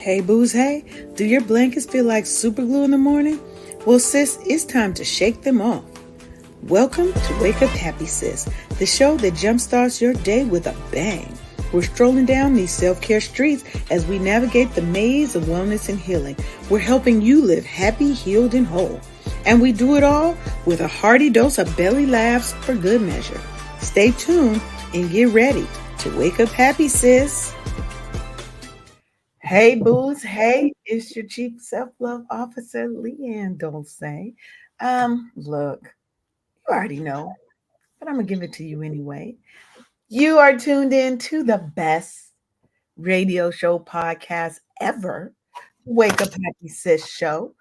Hey, booze, hey. Do your blankets feel like super glue in the morning? Well, sis, it's time to shake them off. Welcome to Wake Up Happy Sis, the show that jumpstarts your day with a bang. We're strolling down these self-care streets as we navigate the maze of wellness and healing. We're helping you live happy, healed, and whole. And we do it all with a hearty dose of belly laughs for good measure. Stay tuned and get ready to wake up happy, sis. Hey, booze. Hey, it's your Chief Self-Love Officer, Leanne Dulce. Look, you already know, but I'm going to give it to you anyway. You are tuned in to the best radio show podcast ever, Wake Up Happy Sis Show.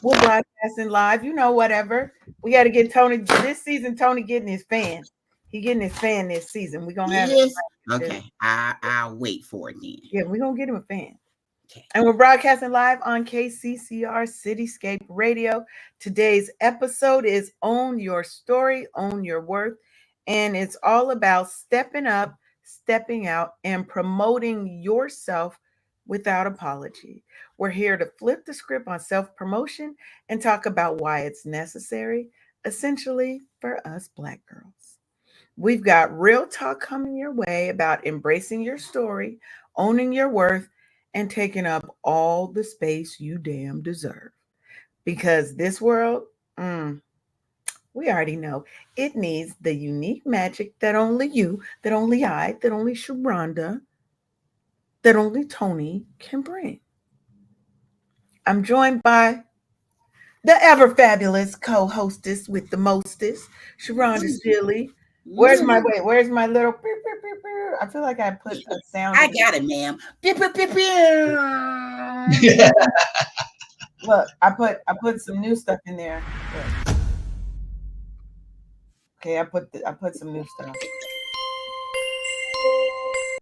We're broadcasting live, whatever. We got to get Tony, this season, Tony getting his fan. He getting his fan this season. We're going to have it. Yes. Okay. I'll wait for it then. Yeah, we're going to get him a fan. Okay. And we're broadcasting live on KCCR Cityscape Radio. Today's episode is Own Your Story, Own Your Worth. And it's all about stepping up, stepping out, and promoting yourself without apology. We're here to flip the script on self-promotion and talk about why it's necessary, essentially for us Black girls. We've got real talk coming your way about embracing your story, owning your worth, and taking up all the space you damn deserve. Because this world, we already know, it needs the unique magic that only you, that only I, that only Sharonda, that only Tony can bring. I'm joined by the ever fabulous co-hostess with the mostest, Sharonda Steele. Where's my little I feel like I put a sound. I got it, ma'am. Look, I put some new stuff in there. Look. Okay, I put some new stuff.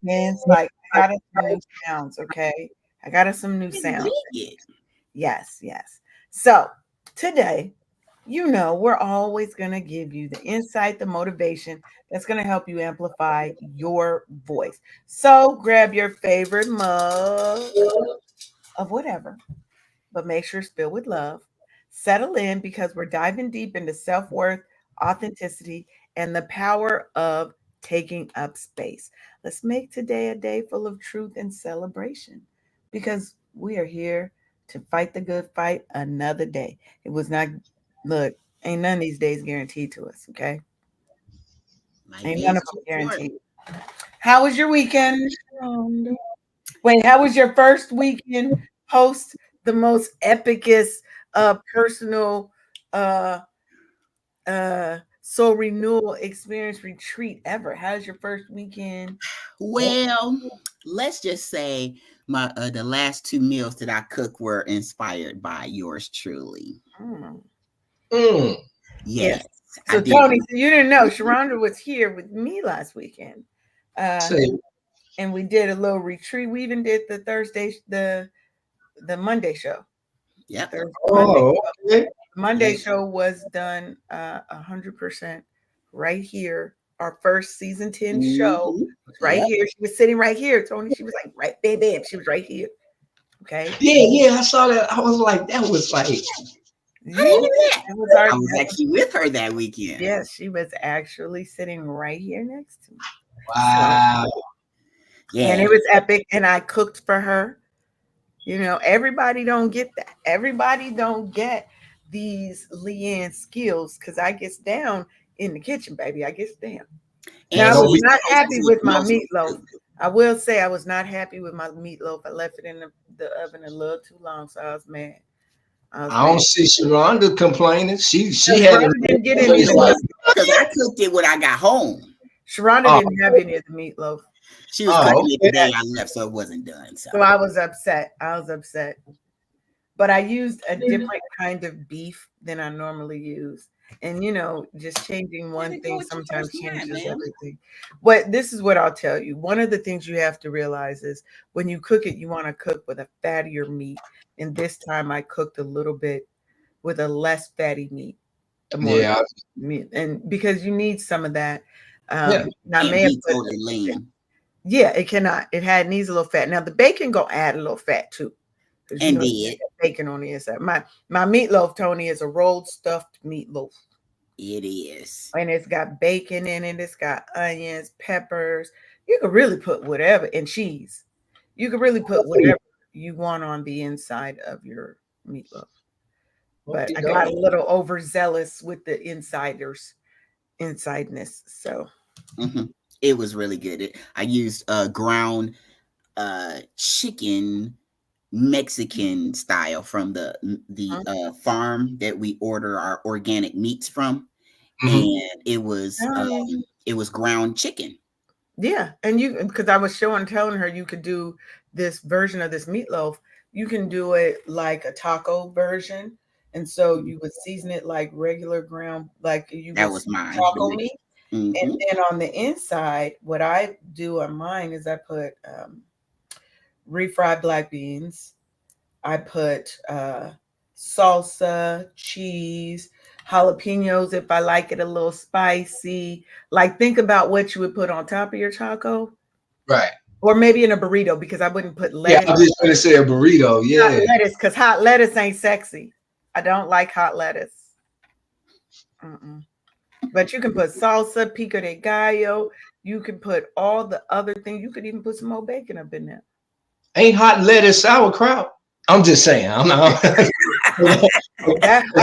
And it's like I got us some new sounds, okay? I got us some new sounds. Yes. So today, we're always going to give you the insight, the motivation that's going to help you amplify your voice. So grab your favorite mug of whatever, but make sure it's filled with love. Settle in because we're diving deep into self-worth, authenticity, and the power of taking up space. Let's make today a day full of truth and celebration because we are here to fight the good fight another day. It was not, look, ain't none of these days guaranteed to us, okay? Ain't none of them guaranteed. How was your weekend? Wait, how was your first weekend post the most epicest personal soul renewal experience retreat ever? How's your first weekend? Well, let's just say my the last 2 meals that I cooked were inspired by yours truly. Yes. So Tony, so you didn't know Sharonda was here with me last weekend. And we did a little retreat. We even did the Thursday, the Monday show. Yeah. Monday show was done 100% right here. Our first season 10 show was right here. She was sitting right here, Tony. She was like right babe. She was right here. Okay. Yeah. I saw that. I was like, that was like. I was actually with her that weekend. Yes, she was actually sitting right here next to me. Wow. So, and it was epic. And I cooked for her. Everybody don't get that. Everybody don't get these Leanne skills because I gets down in the kitchen, baby. I gets down. Now, I was not happy with my meatloaf. I will say I was not happy with my meatloaf. I left it in the oven a little too long, so I was mad. I don't see Sharonda complaining. She Sharonda didn't get any of the because I cooked it when I got home. Sharonda didn't have any of the meatloaf. She was cooking it the day I left, so it wasn't done. So I was upset. But I used a different kind of beef than I normally use. And, just changing one thing sometimes changes everything. But this is what I'll tell you. One of the things you have to realize is when you cook it, you want to cook with a fattier meat. And this time I cooked a little bit with a less fatty meat. Meat. And because you need some of that. Totally lean. Yeah, it cannot. It needs a little fat. Now the bacon gonna add a little fat too. because you And know it's did. got bacon on the inside. My meatloaf, Tony, is a rolled stuffed meatloaf. It is. And it's got bacon in it. It's got onions, peppers. You could really put whatever, and cheese. You could really put whatever you want on the inside of your meatloaf. But I got a little overzealous with the insideness. So Mm-hmm. It was really good. I used ground chicken Mexican style from the farm that we order our organic meats from, and it was ground chicken. Yeah, and you because I was telling her you could do this version of this meatloaf. You can do it like a taco version, and so you would season it like regular ground, like you That would was mine. taco meat. Mm-hmm. And then on the inside, what I do on mine is I put refried black beans. I put salsa, cheese, jalapenos if I like it a little spicy. Like think about what you would put on top of your taco. Right. Or maybe in a burrito because I wouldn't put lettuce. Yeah, I was just going to say a burrito. Yeah. Not lettuce because hot lettuce ain't sexy. I don't like hot lettuce. But you can put salsa, pico de gallo. You can put all the other things. You could even put some more bacon up in there. Ain't hot lettuce sauerkraut? I'm just saying. I'm not. I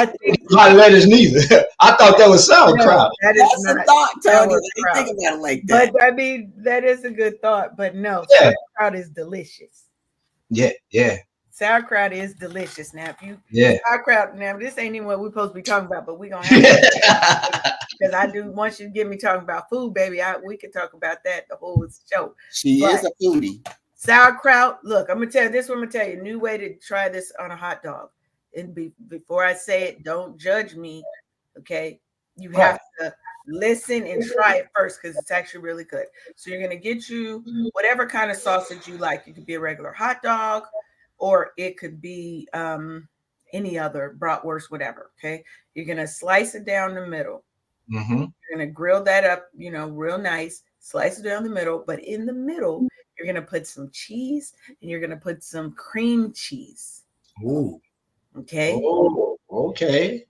think hot lettuce neither. I thought that was sauerkraut. No, that's not a thought, Tony. I didn't think about it like that. But I mean, that is a good thought. But no, sauerkraut is delicious. Yeah, yeah. Sauerkraut is delicious. Now, if you sauerkraut, now this ain't even what we're supposed to be talking about, but we're gonna have because I do. Once you get me talking about food, baby, we can talk about that the whole show. She is a foodie. Sauerkraut. Look, I'm gonna tell you this. I'm gonna tell you a new way to try this on a hot dog. And before I say it, don't judge me. Okay, you have to listen and try it first because it's actually really good. So you're gonna get you whatever kind of sausage you like. It could be a regular hot dog, or it could be any other bratwurst, whatever. Okay, you're gonna slice it down the middle. Mm-hmm. You're gonna grill that up, real nice. Slice it down the middle, but in the middle, you're gonna put some cheese and you're gonna put some cream cheese. Ooh. Okay. Oh, okay.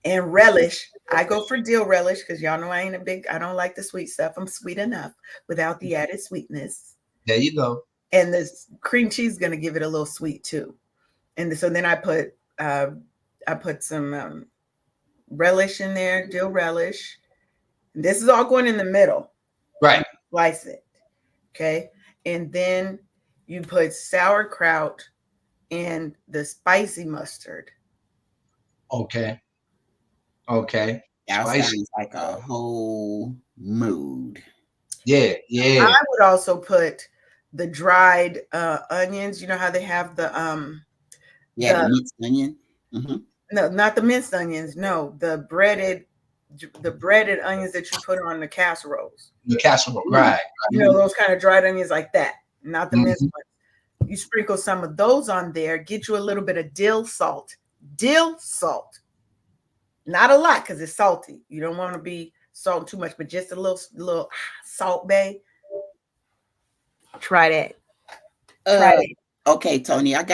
And relish. I go for dill relish because y'all know I don't like the sweet stuff. I'm sweet enough without the added sweetness. There you go. And the cream cheese is gonna give it a little sweet too. And so then I put some relish in there, dill relish. And this is all going in the middle. Right. Slice it. Okay. And then you put sauerkraut and the spicy mustard. Okay. That sounds like a whole mood. Yeah. I would also put the dried onions. You know how they have the the minced onion. Mm-hmm. No, not the minced onions. No, the breaded onions that you put on the casseroles. The casserole, right? Those kind of dried onions like that, not the minced ones. You sprinkle some of those on there. Get you a little bit of dill salt. Dill salt, not a lot because it's salty. You don't want to be salting too much, but just a little salt bay. Try that. Try it. Okay, Tony, I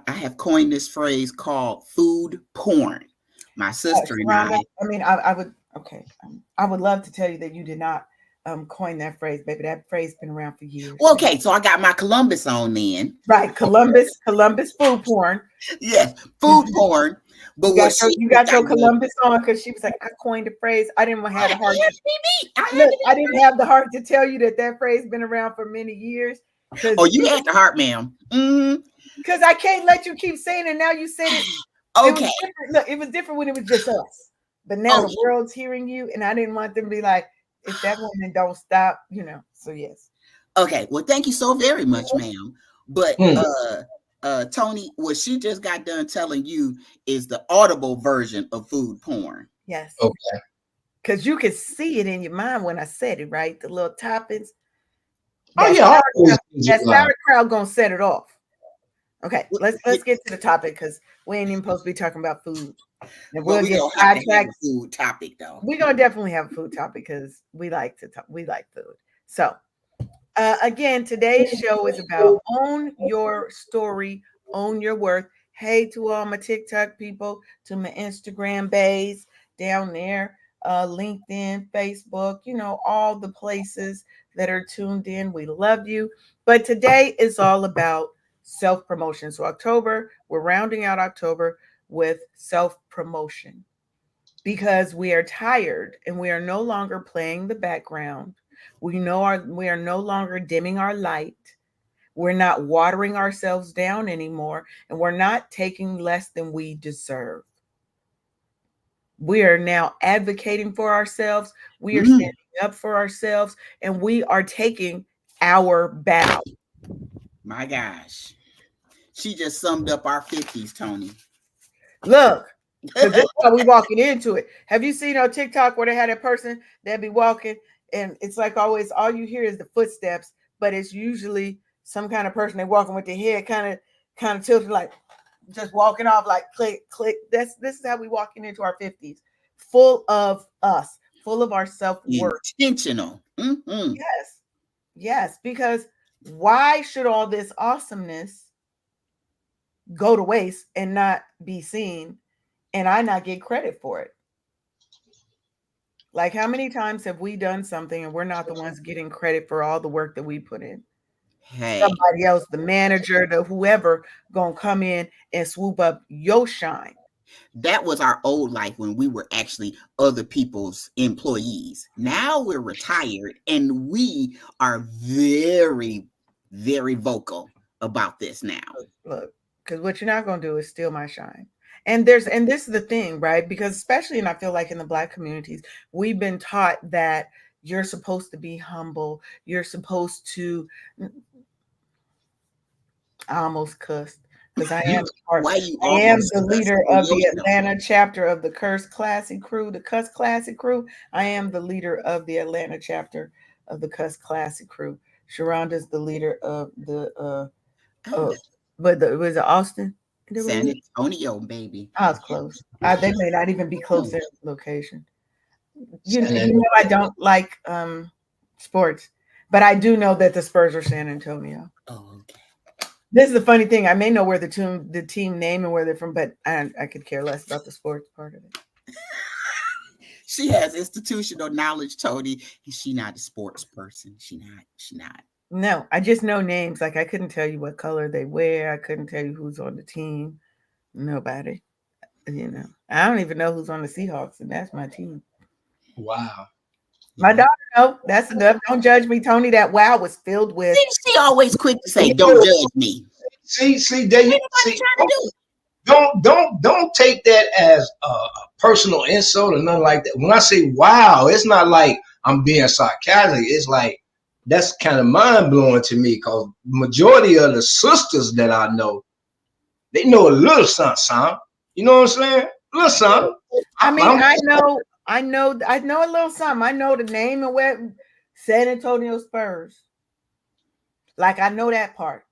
have coined this phrase called food porn. My sister and I. I mean, I would. Okay, I would love to tell you that you did not coin that phrase, baby. That phrase has been around for years. Well, okay, so I got my Columbus on then. Right, Columbus food porn. Yes, food porn. But you got your Columbus on because she was like, I coined the phrase. I didn't have the heart. I didn't have the heart to tell you that phrase has been around for many years. Oh, you had the heart, ma'am. Because I can't let you keep saying it. Now you said it. Okay. It was different when it was just us. But now the world's hearing you, and I didn't want them to be like, if that woman don't stop, So yes. Okay. Well, thank you so very much, ma'am. But Tony, what she just got done telling you is the audible version of food porn. Yes. Okay. Because you could see it in your mind when I said it, right? The little toppings. That sauerkraut gonna set it off. Okay, let's get to the topic because we ain't even supposed to be talking about food. And we'll get sidetracked. Food topic though. We're gonna definitely have a food topic because we like food. So again, today's show is about own your story, Own Your Worth. Hey to all my TikTok people, to my Instagram bays down there, LinkedIn, Facebook, all the places that are tuned in. We love you. But today is all about self promotion. So, October, we're rounding out October with self promotion because we are tired and we are no longer playing the background. We are no longer dimming our light. We're not watering ourselves down anymore, and we're not taking less than we deserve. We are now advocating for ourselves. We are standing up for ourselves, and we are taking our battle. My gosh. She just summed up our 50s, Tony. Look, because this is how we walking into it. Have you seen on TikTok where they had a person that be walking and it's like always all you hear is the footsteps, but it's usually some kind of person they walking with their head kind of tilted, like just walking off like click, click. This is how we walking into our 50s, full of us, full of our self-worth. Intentional. Yes. Yes. Because why should all this awesomeness go to waste and not be seen and I not get credit for it? Like, how many times have we done something and we're not the ones getting credit for all the work that we put in? Hey. Somebody else, the manager, the whoever, gonna come in and swoop up your shine. That was our old life when we were actually other people's employees. Now we're retired and we are very, very vocal about this now. Look, because what you're not gonna do is steal my shine. And this is the thing, right? Because especially, and I feel like in the Black communities, we've been taught that you're supposed to be humble. You're supposed to. I almost cussed because I am Why you I am almost the leader of the Atlanta chapter of the Curse Classic Crew, the Cuss Classic Crew. I am the leader of the Atlanta chapter of the Cuss Classic Crew. Sharonda's the leader of the but was it Austin? San Antonio, baby. I was close. They may not even be close to location. You know, I don't like sports, but I do know that the Spurs are San Antonio. Oh, okay. This is the funny thing. I may know where the team name and where they're from, but I could care less about the sports part of it. She has institutional knowledge, Tony. She not a sports person. She not. No, I just know names. Like I couldn't tell you what color they wear. I couldn't tell you who's on the team. Nobody. You know, I don't even know who's on the Seahawks, and that's my team. Wow. My daughter, no, that's enough. Don't judge me, Tony. That wow was filled with. She always quick to say, "Don't judge me." See, there you see. Don't take that as a personal insult or nothing like that. When I say wow, it's not like I'm being sarcastic. It's like that's kind of mind blowing to me because majority of the sisters that I know, they know a little something. You know what I'm saying? A little something. I mean, I know a little something. I know the name and where San Antonio Spurs. Like I know that part.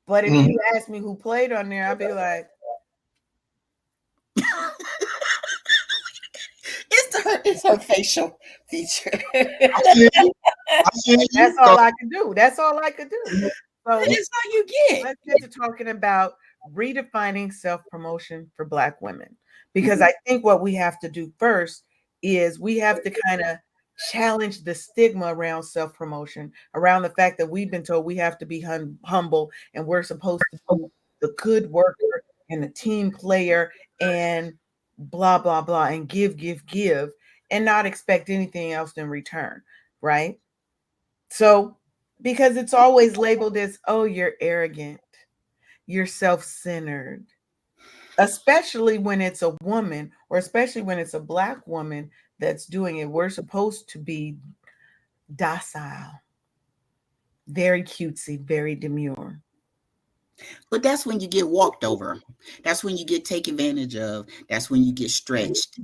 But if you ask me who played on there, I'd be like, it's her facial feature. That's all I could do. That's all I could do. So that's all you get. Let's get to talking about redefining self-promotion for Black women. Because I think what we have to do first is we have to kind of challenge the stigma around self-promotion, around the fact that we've been told we have to be humble and we're supposed to be the good worker and the team player and blah, blah, blah, and give, and not expect anything else in return, right? So, because it's always labeled as, oh, you're arrogant, you're self-centered, especially when it's a woman or especially when it's a Black woman that's doing it. We're supposed to be docile, very cutesy, very demure. But that's when you get walked over. That's when you get taken advantage of. That's when you get stretched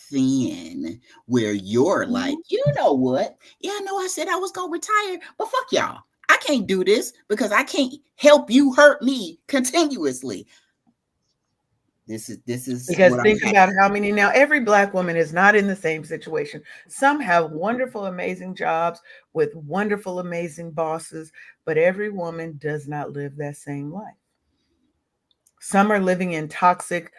thin, where you're like, you know what? Yeah, I know I said I was going to retire, but fuck y'all. I can't do this because I can't help you hurt me continuously. This is because think about how many now. Every Black woman is not in the same situation. Some have wonderful, amazing jobs with wonderful, amazing bosses, but every woman does not live that same life. Some are living in toxic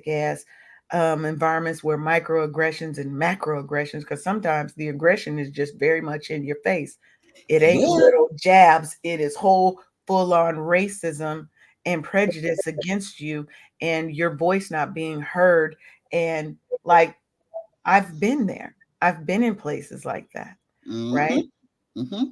ass environments where microaggressions and macroaggressions, because sometimes the aggression is just very much in your face. It ain't Yeah. little jabs, it is whole full on racism and prejudice against you, and your voice not being heard. And like, I've been there, I've been in places like that, Mm-hmm. right? Mm-hmm.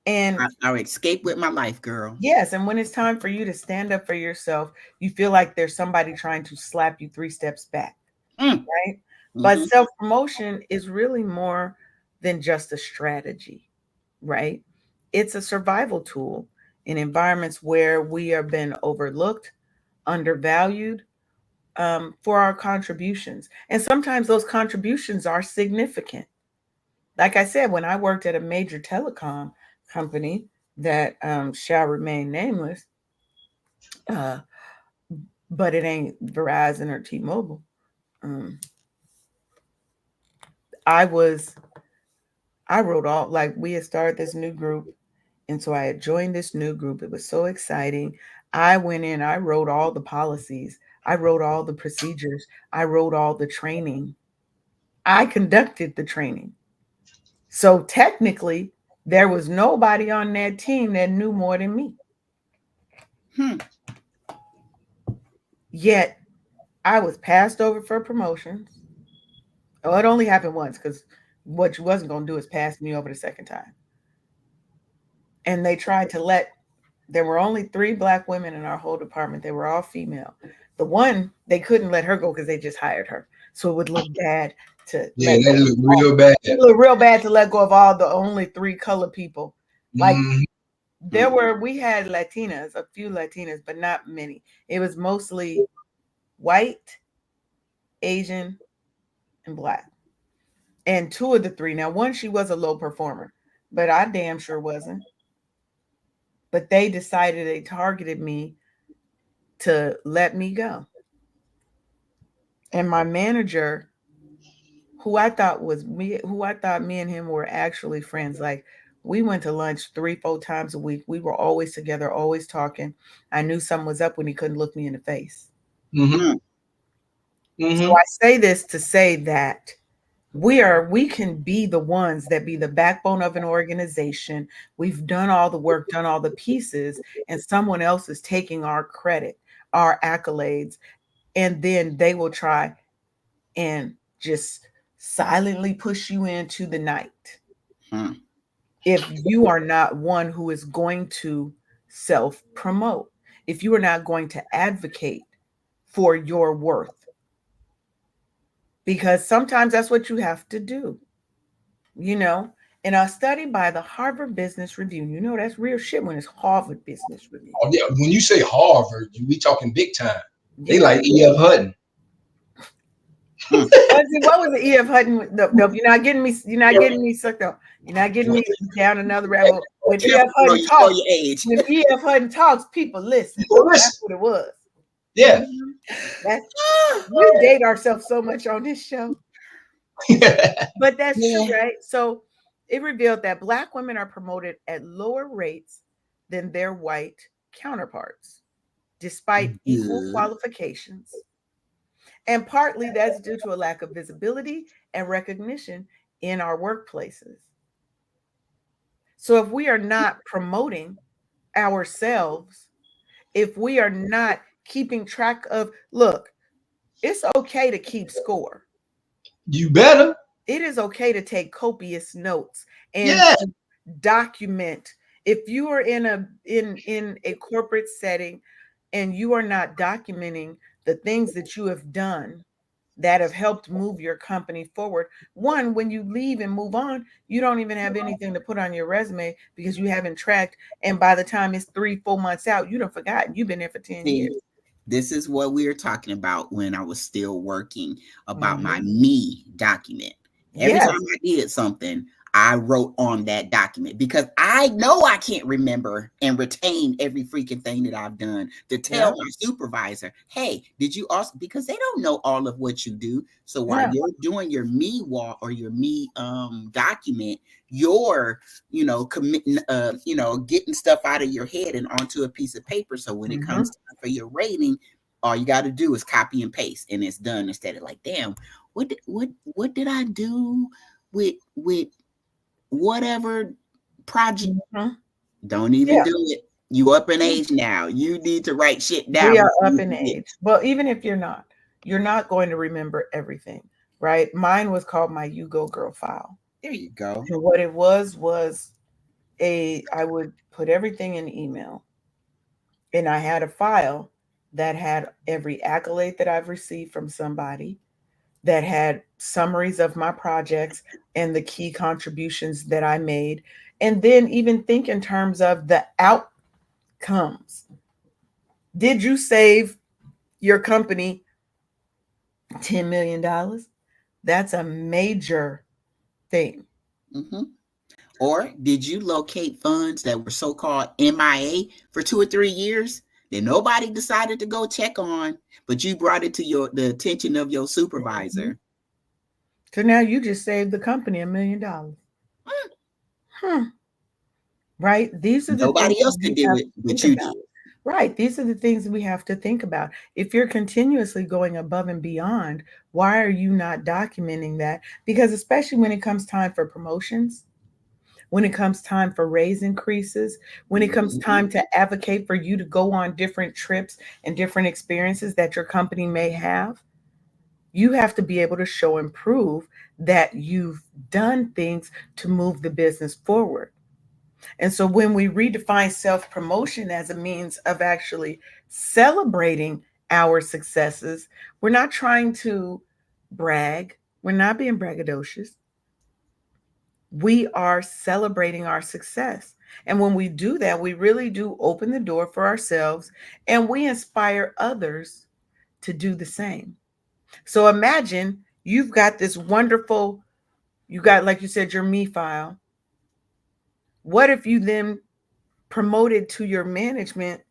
And I escaped with my life, girl. yes, and when it's time for you to stand up for yourself, you feel like there's somebody trying to slap you 3 steps back, Mm. right? But Mm-hmm. self promotion is really more than just a strategy, right? It's a survival tool in environments where we are been overlooked, undervalued, for our contributions. And sometimes those contributions are significant. Like I said, when I worked at a major telecom company that shall remain nameless, uh, but it ain't Verizon or T-Mobile. Um, I was I wrote all, like, we had started this new group, and so I had joined this new group. It was so exciting. I went in, I wrote all the policies, I wrote all the procedures, I wrote all the training. I conducted the training. So technically, there was nobody on that team that knew more than me. Hmm. Yet I was passed over for promotions. Oh, it only happened once because what you wasn't going to do is pass me over the second time. And they tried to let, there were only 3 Black women in our whole department. They were all female. The one, they couldn't let her go because they just hired her. So it would look bad to Yeah, let that go. look real bad. It looked real bad to let go of all the only 3 colored people. Like, Mm-hmm. there were, we had Latinas, a few Latinas, but not many. It was mostly white, Asian, and Black. And 2 of the 3, now one, she was a low performer, but I damn sure wasn't. But they decided, they targeted me to let me go. And my manager, who I thought me and him were actually friends, like, we went to lunch 3, 4 times a week. We were always together, always talking. I knew something was up when he couldn't look me in the face. Mm-hmm. Mm. So Mm-hmm. I say this to say that we can be the ones that be the backbone of an organization. We've done all the work, done all the pieces, and someone else is taking our credit, our accolades, and then they will try and just silently push you into the night Hmm. if you are not one who is going to self promote, if you are not going to advocate for your worth, because sometimes that's what you have to do, you know. In a study by the Harvard Business Review, you know that's real shit when it's Harvard Business Review. Oh, yeah. When you say Harvard, we talking big time. They Yeah. like E.F. Hutton. Hmm. What was the E.F. Hutton? No, you're not getting me. You're not getting me sucked up. You're not getting me down another rabbit hole. When E.F. Careful, girl, Hutton you show talks, your age. when E.F. Hutton talks, people listen. You know, That's listen. what it was. Yeah. Mhm. That's, we date ourselves so much on this show, but that's true, Yeah. right? So it revealed that Black women are promoted at lower rates than their white counterparts, despite equal Good. qualifications. And partly that's due to a lack of visibility and recognition in our workplaces. So if we are not promoting ourselves, if we are not keeping track of, look, it's okay to keep score. You better. It is okay to take copious notes and Yeah. to document. If you are in a corporate setting and you are not documenting the things that you have done that have helped move your company forward, one, when you leave and move on, you don't even have anything to put on your resume because you haven't tracked, and by the time it's 3, 4 months out, you don't forgotten you've been there for 10 years. See, this is what we were talking about when I was still working, about my Mhm. me document. Every Yes. time I did something, I wrote on that document because I know I can't remember and retain every freaking thing that I've done to tell Yeah. my supervisor, hey, did you also, because they don't know all of what you do. So while Yeah. you're doing your me walk or your me document, you're, committing, getting stuff out of your head and onto a piece of paper. So when it Mm-hmm. comes time for your rating, all you got to do is copy and paste and it's done, instead of like, damn, what did I do with whatever project? Mm-hmm. Don't even Yeah. do it. You up in age now. You need to write shit We down are before up you in forget. age. Well, even if you're not going to remember everything, right? Mine was called my You Go Girl file. There you go. And what it was I would put everything in email, and I had a file that had every accolade that I've received from somebody, that had summaries of my projects and the key contributions that I made, and then even think in terms of the outcomes. Did you save your company $10 million? That's a major thing. Hmm. Or did you locate funds that were so-called MIA for 2 or 3 years that nobody decided to go check on, but you brought it to the attention of your Mhm. supervisor? So now you just saved the company $1 million. Hmm. Hmm. Right? These are the things Nobody else that could we do have it, to but think you about. did. Right. These are the things that we have to think about. If you're continuously going above and beyond, why are you not documenting that? Because especially when it comes time for promotions, when it comes time for raise increases, when it comes Mhm. time to advocate for you to go on different trips and different experiences that your company may have, you have to be able to show and prove that you've done things to move the business forward. And so when we redefine self promotion as a means of actually celebrating our successes, we're not trying to brag, we're not being braggadocious. We are celebrating our success. And when we do that, we really do open the door for ourselves and we inspire others to do the same. So imagine you've got this wonderful, you got, like you said, your me file. What if you then promoted to your management,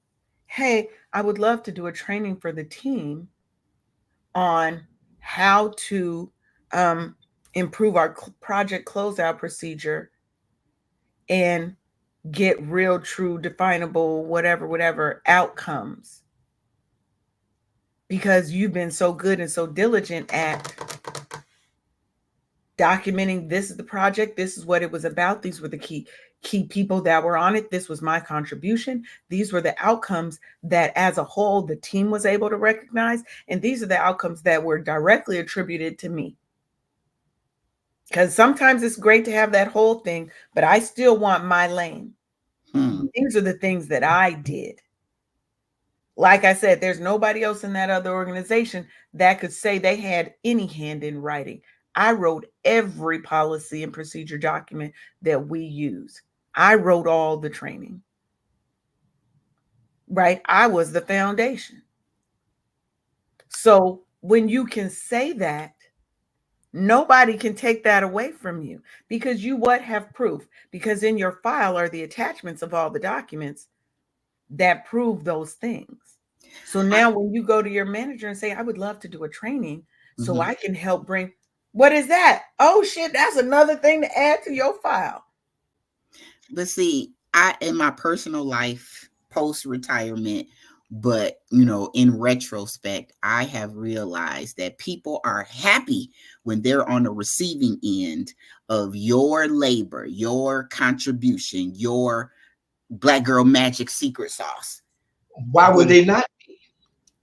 hey, I would love to do a training for the team on how to um, improve our project closeout procedure and get real, true, definable, whatever outcomes, because you've been so good and so diligent at documenting, this is the project, this is what it was about, these were the key people that were on it, this was my contribution, these were the outcomes that as a whole the team was able to recognize, and these are the outcomes that were directly attributed to me. Because sometimes it's great to have that whole thing, but I still want my lane. Hmm. These are the things that I did. Like I said, there's nobody else in that other organization that could say they had any hand in writing. I wrote every policy and procedure document that we use. I wrote all the training, right? I was the foundation. So when you can say that, nobody can take that away from you, because you what have proof, because in your file are the attachments of all the documents that prove those things. So I, now when you go to your manager and say, I would love to do a training so mhm. I can help bring, what is that? Oh shit, that's another thing to add to your file. But see, in my personal life, post retirement, but in retrospect, I have realized that people are happy when they're on the receiving end of your labor, your contribution, your black girl magic secret sauce. Why would But they not?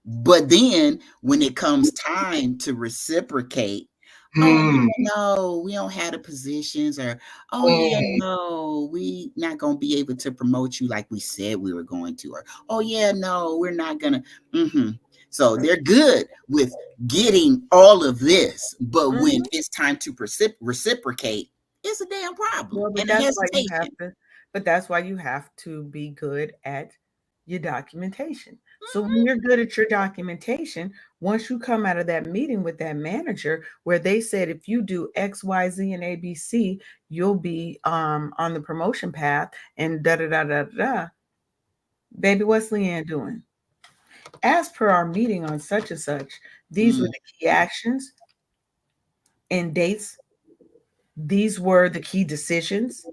but then when it comes time to reciprocate, oh Hmm. yeah, no, we don't have the positions, or oh yeah, Hmm. no, we not gonna be able to promote you like we said we were going to, or oh yeah, no, we're not gonna. Mm-hmm. So they're good with getting all of this, but when Mhm. it's time to reciprocate, it's a damn problem Well, and a but hesitation. that's why you have to be good at your documentation. So when you're good at your documentation, once you come out of that meeting with that manager where they said if you do X, Y, Z, and ABC, you'll be on the promotion path and da da da da da. Baby, what's Leanne doing? As per our meeting on such and such, these were Mm, the key actions and dates. These were the key decisions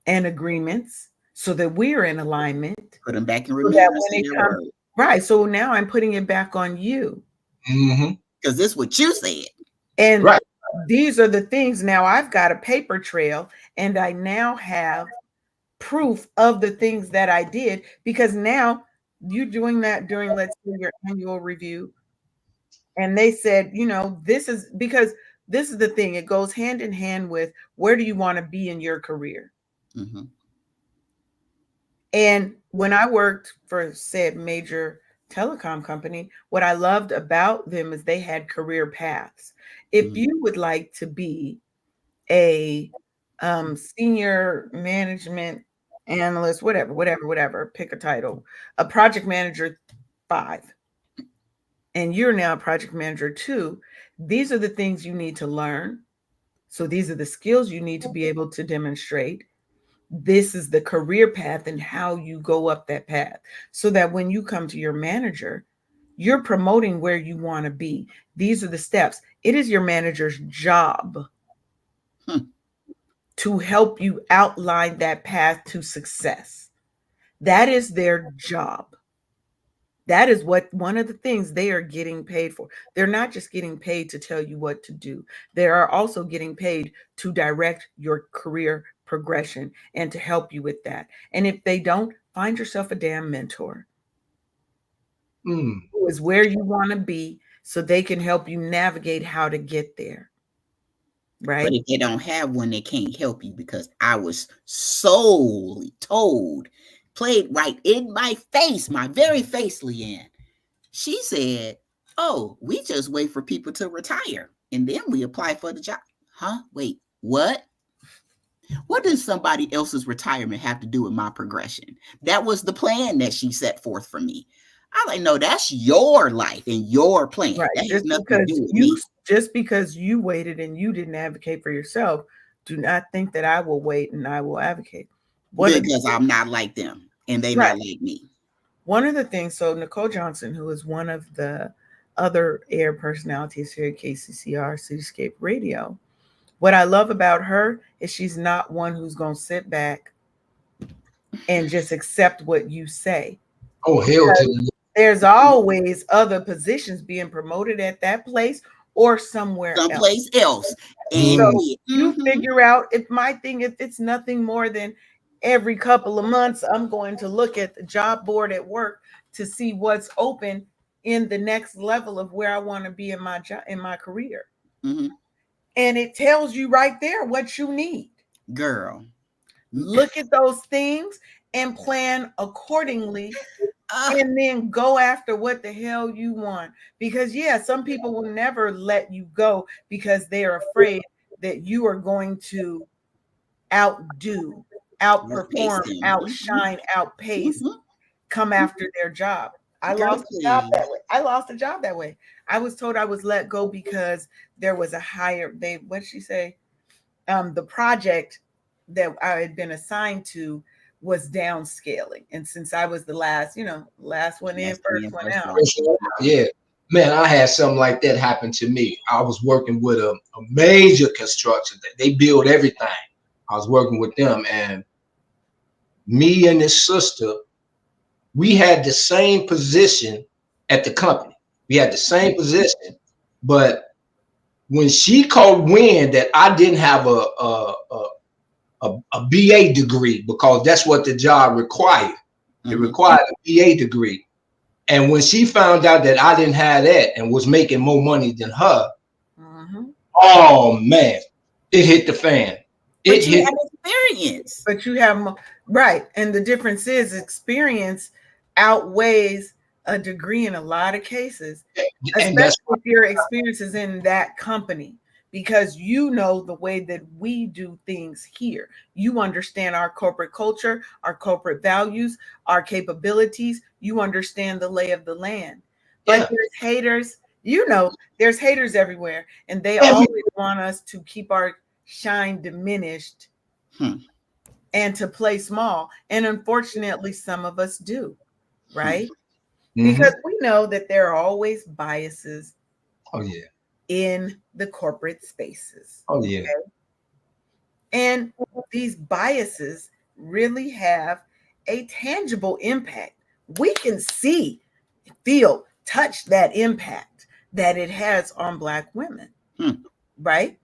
and agreements so that we're in alignment. put them back in So that remembrance when to it their comes, word. right. So now I'm putting it back on you. Mm-hmm. Because this is what you said. And Right. these are the things now I've got a paper trail and I now have proof of the things that I did because now you're doing that during, let's say, your annual review. And they said, this is because this is the thing, it goes hand in hand with where do you want to be in your career? Mm-hmm. And when I worked for said major telecom company, what I loved about them is they had career paths. If Mm-hmm. you would like to be a senior management analyst, whatever, pick a title, a project manager 5, and you're now a project manager 2, these are the things you need to learn. So these are the skills you need to be able to demonstrate. This is the career path and how you go up that path so that when you come to your manager, you're promoting where you want to be. These are the steps. It is your manager's job Hmm. to help you outline that path to success. That is their job. That is what one of the things they are getting paid for. They're not just getting paid to tell you what to do. They are also getting paid to direct your career progression and to help you with that. And if they don't, find yourself a damn mentor Mm. who is where you want to be so they can help you navigate how to get there. But Right? if they don't have one, they can't help you because I was solely told, played right in my face, my very face, Leanne. She said, "Oh, we just wait for people to retire and then we apply for the job." Huh? Wait, what? What does somebody else's retirement have to do with my progression? That was the plan that she set forth for me. I like, no, that's your life and your plan. Right. That has nothing to do with me. Just because you waited and you didn't advocate for yourself, do not think that I will wait and I will advocate. What Because I'm not like them and they right. not like me. One of the things, so Nicole Johnson, who is one of the other air personalities here at KCCR Cityscape Radio, what I love about her is she's not one who's going to sit back and just accept what you say. Oh, hell to the There's always other positions being promoted at that place or somewhere else. Someplace else. And mm. So you figure out if my thing, if it's nothing more than every couple of months, I'm going to look at the job board at work to see what's open in the next level of where I want to be in my job, in my career. mm-hmm. And it tells you right there what you need. Girl. Look at those things and plan accordingly Uh, and then go after what the hell you want. Because, yeah, some people will never let you go because they're afraid that you are going to outdo, outpace outperform, them. outshine, outpace, Mm-hmm. come after their job. I Girl, lost a job please. that way. I lost a job that way. I was told I was let go because there was a higher, what did she say? The project that I had been assigned to was downscaling. And since I was the last, last one in, Last first in, one first out. one. Yeah. Man, I had something like that happen to me. I was working with a major construction. They build everything. I was working with them, and me and his sister, we had the same position at the company. We had the same position, but when she caught wind that I didn't have a BA degree, because that's what the job required. It Mm-hmm. required a BA degree. And when she found out that I didn't have that and was making more money than her, Mm-hmm. oh man, it hit the fan. It But you hit. have experience. But you have, right. And the difference is experience outweighs a degree in a lot of cases, And especially that's if your experience is in that company. because you know the way that we do things here. You understand our corporate culture, our corporate values, our capabilities. You understand the lay of the land. But Yeah. there's haters, there's haters everywhere, and they Every always want us to keep our shine diminished Hmm. and to play small. And unfortunately, some of us do, Hmm. right? hmm Because we know that there are always biases Oh yeah. in the corporate spaces. Oh yeah. And these biases really have a tangible impact. We can see, feel, touch that impact that it has on Black women, Hmm. right?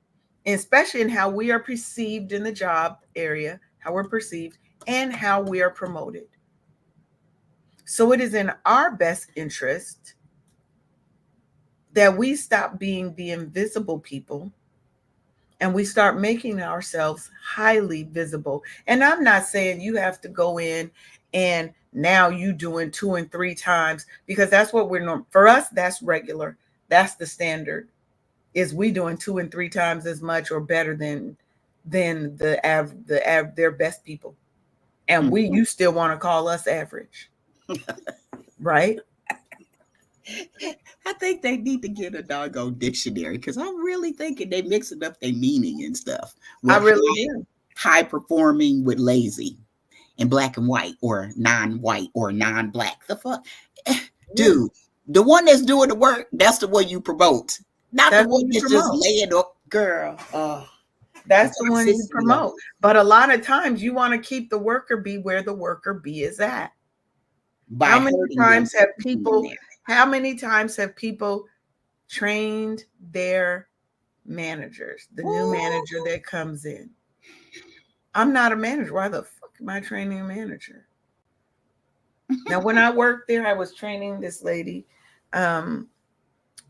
Especially in how we are perceived in the job area, how we're perceived, and how we are promoted. So it is in our best interest that we stop being the invisible people and we start making ourselves highly visible. And I'm not saying you have to go in and now you doing 2 and 3 times, because that's what we're normal for us. That's regular. That's the standard. Is we doing 2 and 3 times as much or better than their best people, and Hmm. you still want to call us average, right? I think they need to get a doggone dictionary because I'm really thinking they mixing up their meaning and stuff I with really do. high performing with lazy and black and white or non-white or non-black. The fuck, Yeah, dude. The one that's doing the work, that's the one you promote, not the that's one what you that's just promote. laying up. Girl, the That's the one you toxicity promote. level But a lot of times you want to keep the worker bee where the worker bee is at. by How many hurting them times have for being people, there. how many times have people trained their managers, the new Ooh. manager that comes in? I'm not a manager. Why the fuck am I training a manager? Now, when I worked there, I was training this lady. Um,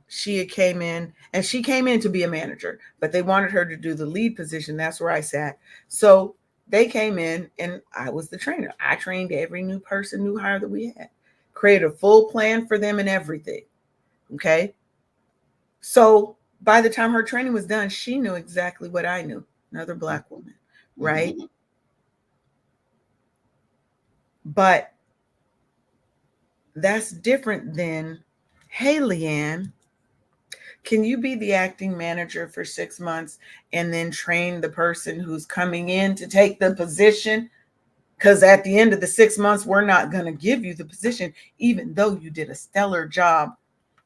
she had came in and she came in to be a manager, but they wanted her to do the lead position. That's where I sat. So they came in and I was the trainer. I trained every new person, new hire that we had, created a full plan for them and everything. Okay. So by the time her training was done, she knew exactly what I knew. Another Black woman, right? Mhm. But that's different than, hey, Leanne, can you be the acting manager for 6 months and then train the person who's coming in to take the position? Because at the end of the 6 months, we're not going to give you the position, even though you did a stellar job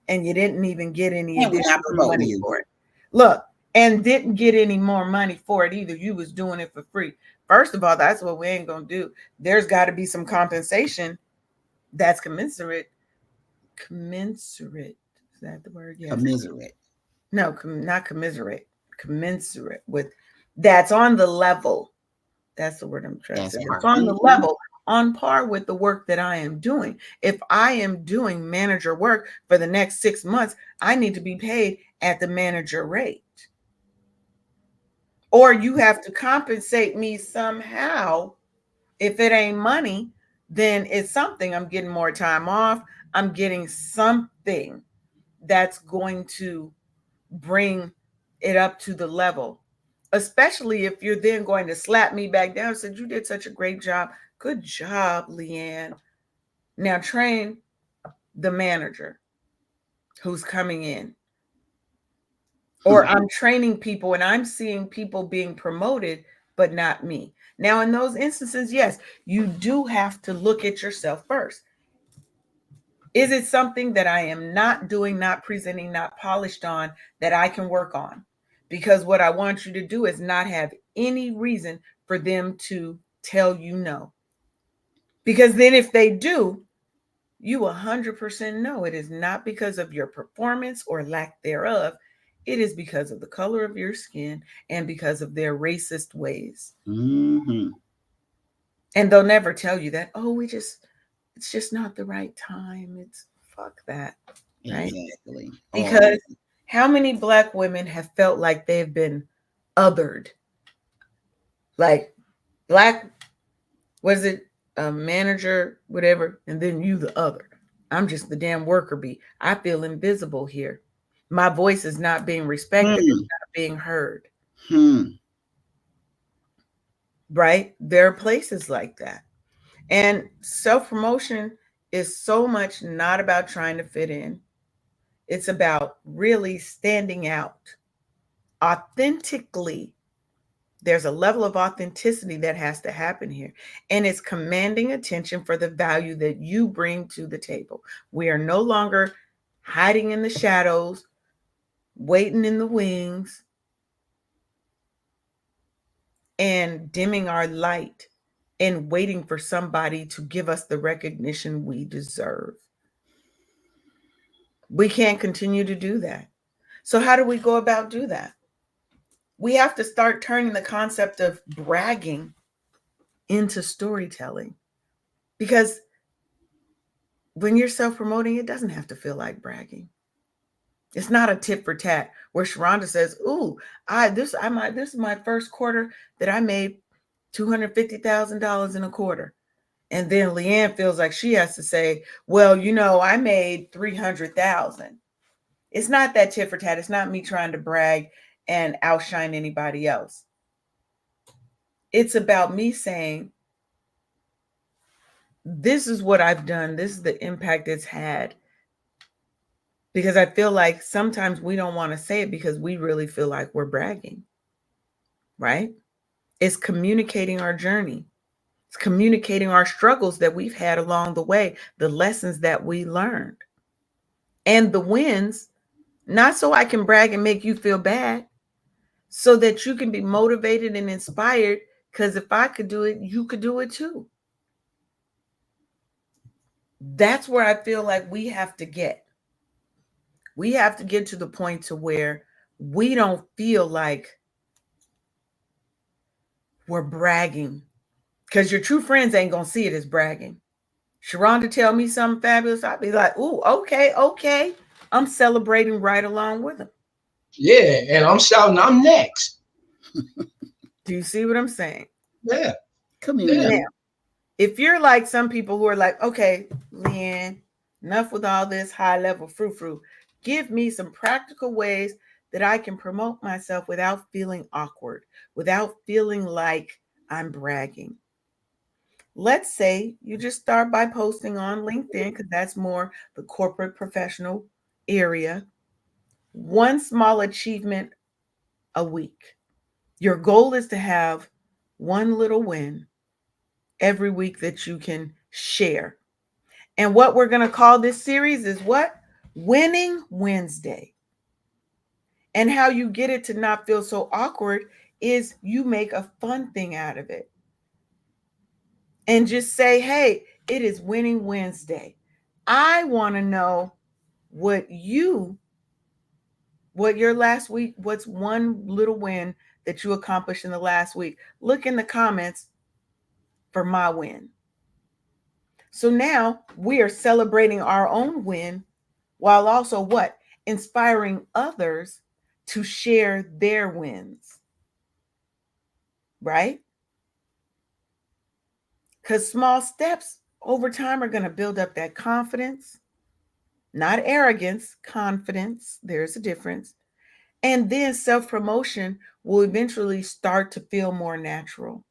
and you didn't even get any And we're not additional promoting money you. for it. Look, and didn't get any more money for it either. You was doing it for free. First of all, that's what we ain't going to do. There's got to be some compensation that's commensurate. Commensurate. Is that the word? Yes. Commiserate. No, not commiserate. Commensurate with, that's on the level. That's the word I'm trying to That's say. It's part. on the Mhm. level, on par with the work that I am doing. If I am doing manager work for the next 6 months, I need to be paid at the manager rate. Or you have to compensate me somehow. If it ain't money, then it's something. I'm getting more time off. I'm getting something that's going to bring it up to the level, especially if you're then going to slap me back down and said, you did such a great job. Good job, Leanne. Now train the manager who's coming in. Or I'm training people and I'm seeing people being promoted, but not me. Now, in those instances, yes, you do have to look at yourself first. Is it something that I am not doing, not presenting, not polished on that I can work on? Because what I want you to do is not have any reason for them to tell you no. Because then if they do, you 100% know it is not because of your performance or lack thereof. It is because of the color of your skin and because of their racist ways. Mhm. And they'll never tell you that, oh, it's just not the right time. It's fuck that, right? Exactly. Because how many Black women have felt like they've been othered? Like, Black, was it a manager, whatever, and then you the other. I'm just the damn worker bee. I feel invisible here. My voice is not being respected. It's Mm. being heard, Hmm. right? There are places like that. And self promotion is so much not about trying to fit in, it's about really standing out authentically. There's a level of authenticity that has to happen here. And it's commanding attention for the value that you bring to the table. We are no longer hiding in the shadows, waiting in the wings, and dimming our light and waiting for somebody to give us the recognition we deserve. We can't continue to do that. So how do we go about do that? We have to start turning the concept of bragging into storytelling, because when you're self-promoting, it doesn't have to feel like bragging. It's not a tit for tat where Sharonda says, "Ooh, this is my first quarter that I made $250,000 in a quarter." And then Leanne feels like she has to say, "Well, I made 300,000." It's not that tit for tat. It's not me trying to brag and outshine anybody else. It's about me saying, "This is what I've done. This is the impact it's had." Because I feel like sometimes we don't want to say it because we really feel like we're bragging, right? It's communicating our journey. It's communicating our struggles that we've had along the way, the lessons that we learned, and the wins, not so I can brag and make you feel bad, so that you can be motivated and inspired. Because if I could do it, you could do it too. That's where I feel like we have to get. We have to get to the point to where we don't feel like we're bragging, because your true friends ain't gonna see it as bragging. Sharonda tell me something fabulous, I'll be like, "Ooh, okay, okay." I'm celebrating right along with them. Yeah, and I'm shouting, I'm next. Do you see what I'm saying? Yeah, yeah. Now, Community. if you're like some people who are like, "Okay, Leanne, enough with all this high level frou frou. Give me some practical ways that I can promote myself without feeling awkward, without feeling like I'm bragging." Let's say you just start by posting on LinkedIn, because that's more the corporate professional area. One small achievement a week. Your goal is to have one little win every week that you can share. And what we're going to call this series is what? Winning Wednesday. And how you get it to not feel so awkward is you make a fun thing out of it. And just say, "Hey, it is Winning Wednesday. I want to know what your last week, what's one little win that you accomplished in the last week. Look in the comments for my win." So now we are celebrating our own win, while also what? Inspiring others to share their wins, right? Because small steps over time are going to build up that confidence, not arrogance, confidence. There's a difference. And then self promotion will eventually start to feel more natural,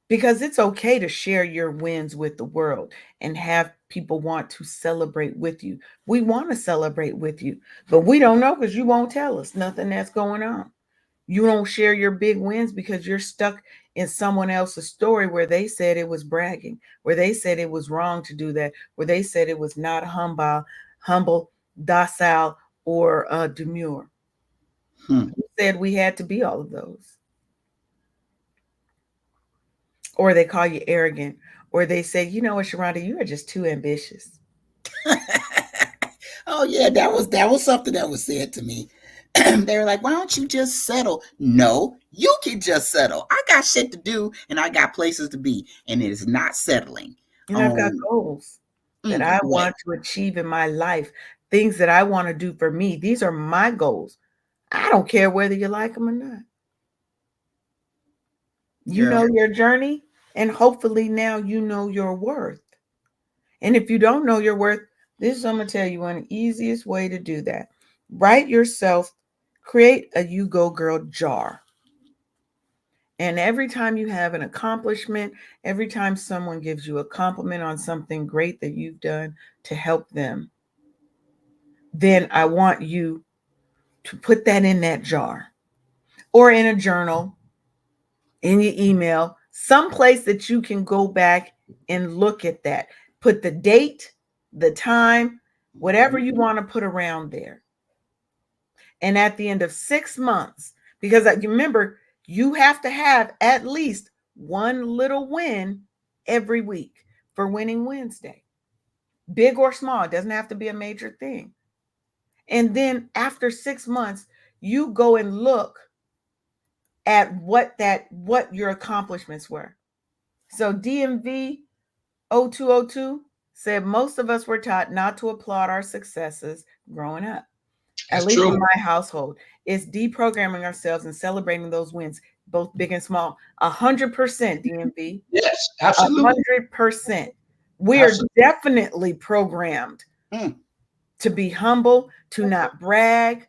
because it's okay to share your wins with the world and have people want to celebrate with you. We want to celebrate with you, but we don't know because you won't tell us nothing that's going on. You don't share your big wins because you're stuck in someone else's story where they said it was bragging, where they said it was wrong to do that, where they said it was not humble, docile, or demure. Hmm. Who said we had to be all of those? Or they call you arrogant, or they say, "You know what, Sharonda, you are just too ambitious." Oh yeah, that was something that was said to me. They were like, "Why don't you just settle?" No, you can just settle. I got shit to do and I got places to be, and it is not settling. And I've got Um, goals that I what? want to achieve in my life, things that I want to do for me. These are my goals. I don't care whether you like them or not. You Girl, know your journey, and hopefully now you know your worth. And if you don't know your worth, this is I'm going to tell you one easiest way to do that. Write yourself Create a You Go Girl jar. And every time you have an accomplishment, every time someone gives you a compliment on something great that you've done to help them, then I want you to put that in that jar or in a journal, in your email, someplace that you can go back and look at that. Put the date, the time, whatever you want to put around there. And at the end of 6 months, because you remember, you have to have at least one little win every week for Winning Wednesday, big or small. It doesn't have to be a major thing. And then after 6 months, you go and look at what your accomplishments were. So DMV 0202 said most of us were taught not to applaud our successes growing up, at That's least in true. my household. It's deprogramming ourselves and celebrating those wins, both big and small. 100% DMV, Yes, a absolutely. 100%. We're Absolutely. definitely programmed Mm. to be humble, to not brag,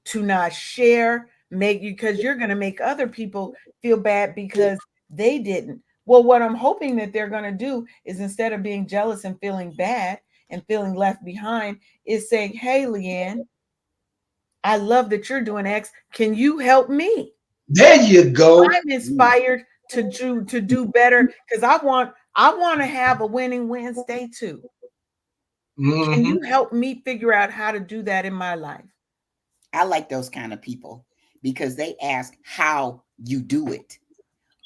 to not share, make you because you're going to make other people feel bad because they didn't. Well, what I'm hoping that they're going to do is instead of being jealous and feeling bad and feeling left behind, is saying, "Hey, Leanne, I love that you're doing X. Can you help me? There you go. I'm inspired to do better because I want to have a winning Wednesday too. Can Hmm. you help me figure out how to do that in my life?" I like those kind of people because they ask how you do it.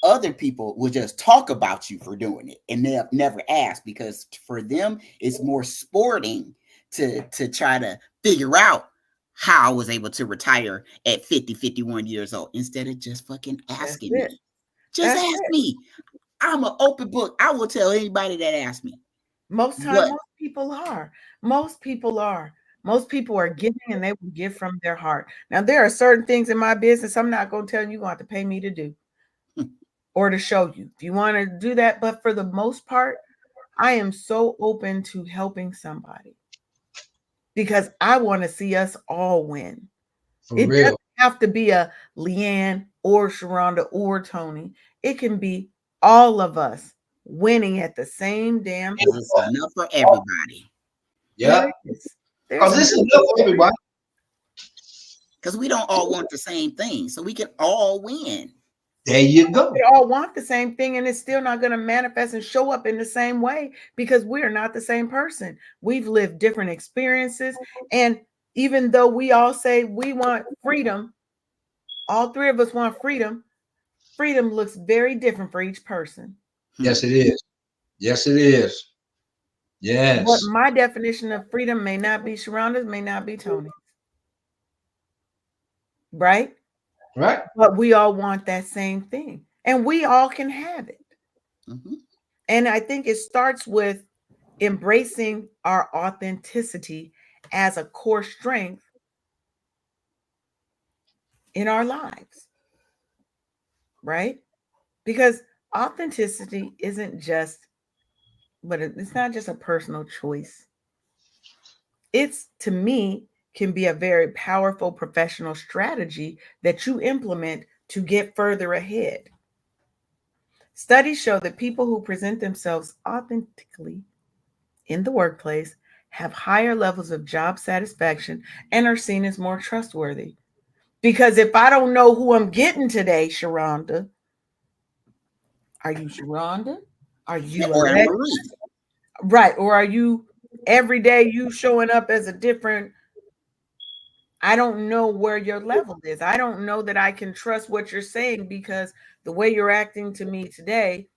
Other people will just talk about you for doing it and they'll never ask because for them it's more sporting to try to figure out how I was able to retire at 50, 51 years old instead of just fucking That's asking it. me. Just That's ask it. me. I'm an open book. I will tell anybody that asks me. Most time, But most people are. Most people are. Most people are giving and they will give from their heart. Now, there are certain things in my business I'm not going to tell you, you're going to have to pay me to do or to show you if you want to do that. But for the most part, I am so open to helping somebody because I want to see us all win. For It doesn't real. have to be a Leanne or Sharonda or Tony. It can be all of us winning at the same damn time. because it's enough for everybody. There Yeah. is. There's Because enough this is enough for everybody. Because we don't all want the same thing. So we can all win. There you go. we all want the same thing and it's still not going to manifest and show up in the same way because we are not the same person. We've lived different experiences. And even though we all say we want freedom, all three of us want freedom. Freedom looks very different for each person. Hmm. Yes, it is. Yes, it is. What Yes. my definition of freedom may not be Sharonda's, may not be Tony's, right? Right? But we all want that same thing and we all can have it. Mhm. And I think it starts with embracing our authenticity as a core strength in our lives, right? Because authenticity isn't just, but it's not just a personal choice. It's, to me, can be a very powerful professional strategy that you implement to get further ahead. Studies show that people who present themselves authentically in the workplace have higher levels of job satisfaction and are seen as more trustworthy. Because if I don't know who I'm getting today, Sharonda, are you Sharonda? Are Yeah, you or Anne Alex? Marie. Right. Or are you every day you showing up as a different? I don't know where your level is. I don't know that I can trust what you're saying because the way you're acting to me today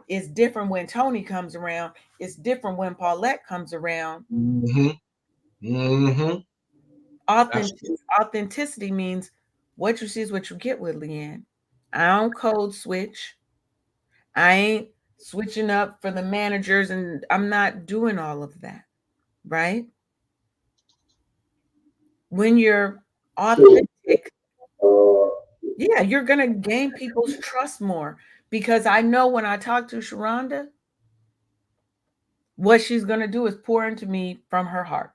is different when Tony comes around. It's different when Paulette comes around. Mm-hmm. Mm-hmm. Authentic, Absolutely. authenticity means what you see is what you get with Leanne. I don't code switch. I ain't switching up for the managers and I'm not doing all of that, right? When you're authentic, yeah, you're going to gain people's trust more because I know when I talk to Sharonda, what she's going to do is pour into me from her heart.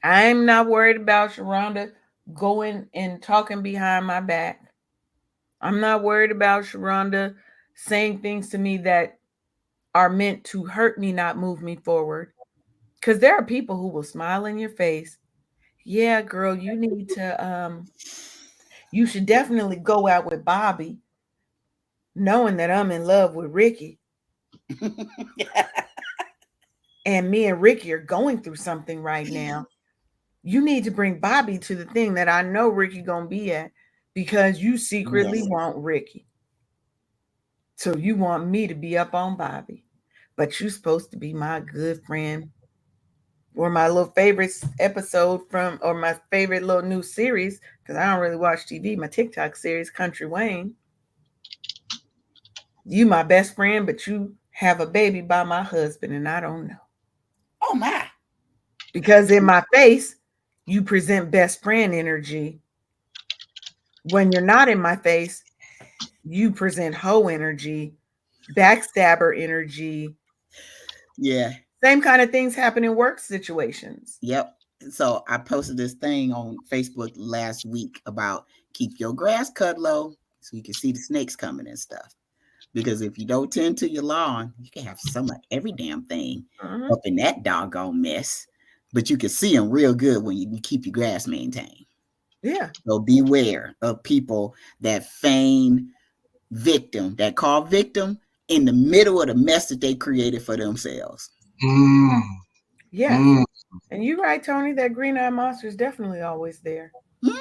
I'm not worried about Sharonda. going and talking behind my back. I'm not worried about Sharonda saying things to me that are meant to hurt me, not move me forward. Because there are people who will smile in your face. Yeah, girl, you should definitely go out with Bobby, knowing that I'm in love with Ricky. And me and Ricky are going through something right now. You need to bring Bobby to the thing that I know Ricky gonna be at because you secretly Yes. want Ricky. So you want me to be up on Bobby. But you're supposed to be my good friend. Or my little favorite episode from, or my favorite little new series, because I don't really watch TV, my TikTok series, Country Wayne. You my best friend, but you have a baby by my husband, and I don't know. Oh my. Because in my face, you present best friend energy. When you're not in my face, you present hoe energy, backstabber energy. Yeah. Same kind of things happen in work situations. Yep. So I posted this thing on Facebook last week about keep your grass cut low so you can see the snakes coming and stuff. Because if you don't tend to your lawn, you can have some of every damn thing Mhm. up in that doggone mess. But you can see them real good when you keep your grass maintained. Yeah. So beware of people that feign victim, that call victim in the middle of the mess that they created for themselves. Mm, Yes. mm. And you're right, Tony, that green eye monster is definitely always there. Mhm.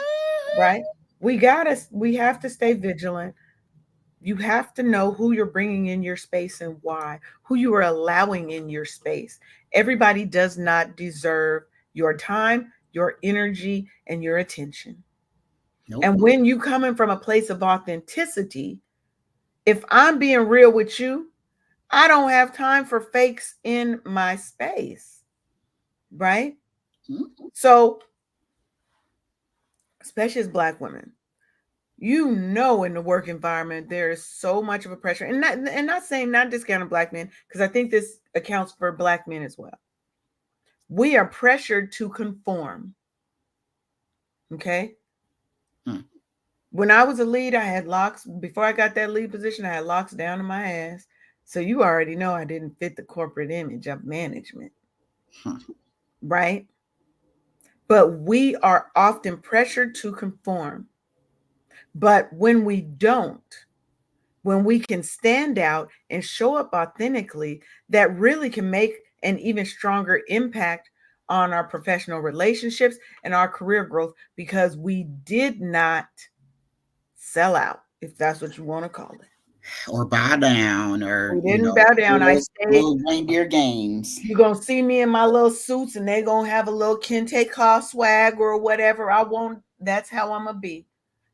Right? We have to stay vigilant. You have to know who you're bringing in your space and why, who you are allowing in your space. Everybody does not deserve your time, your energy, and your attention. Nope. And when you coming from a place of authenticity, if I'm being real with you, I don't have time for fakes in my space, right? Mhm. So, especially as Black women, you know, in the work environment there is so much of a pressure, and not saying, not discounting Black men, because I think this accounts for Black men as well. We are pressured to conform. Okay. Hmm. When I was a lead, I had locks. Before I got that lead position, I had locks down to my ass. So you already know I didn't fit the corporate image of management, Hmm. right? But we are often pressured to conform. But when we don't, when we can stand out and show up authentically, that really can make an even stronger impact on our professional relationships and our career growth, because we did not sell out, if that's what you want to call it. Or bow down, or We didn't bow play down. I those stayed. little reindeer games. You're gonna see me in my little suits, and they're gonna have a little kente car swag or whatever I want. That's how I'm gonna be,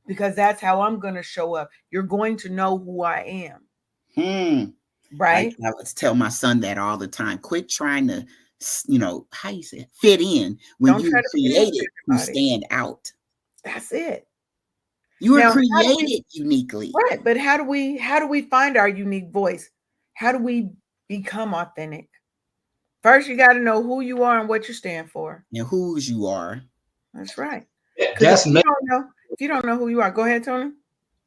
because that's how I'm gonna show up. You're going to know who I am, Hmm. right? I would tell my son that all the time. Quit trying to, how you say it, fit in when Don't you try were to fit in with created to everybody. stand out. That's it. You were Now, how do we, created uniquely. right, but how do we find our unique voice? How do we become authentic? First, you got to know who you are and what you stand for. And whose you are. That's right. Because That's me. if you don't know who you are, go ahead, Tony.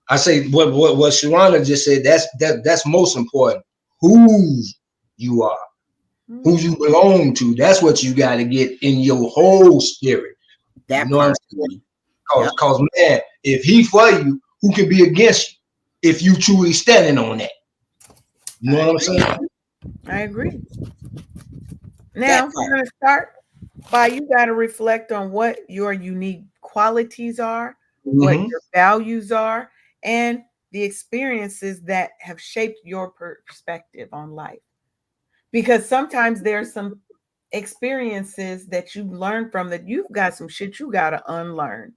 I say what Sharana just said. That's most important. Who you are, who Mhm. you belong to. That's what you got to get in your whole spirit. You That know what I'm part, saying? honey. Yep. Cause man, if he for you, who can be against you if you truly standing on that? You know I what I'm agree. saying? I agree. That Now we're part. going to start by, you got to reflect on what your unique qualities are, what Mm-hmm. your values are, and the experiences that have shaped your perspective on life. Because sometimes there's some experiences that you learn from that you've got some shit you got to unlearn.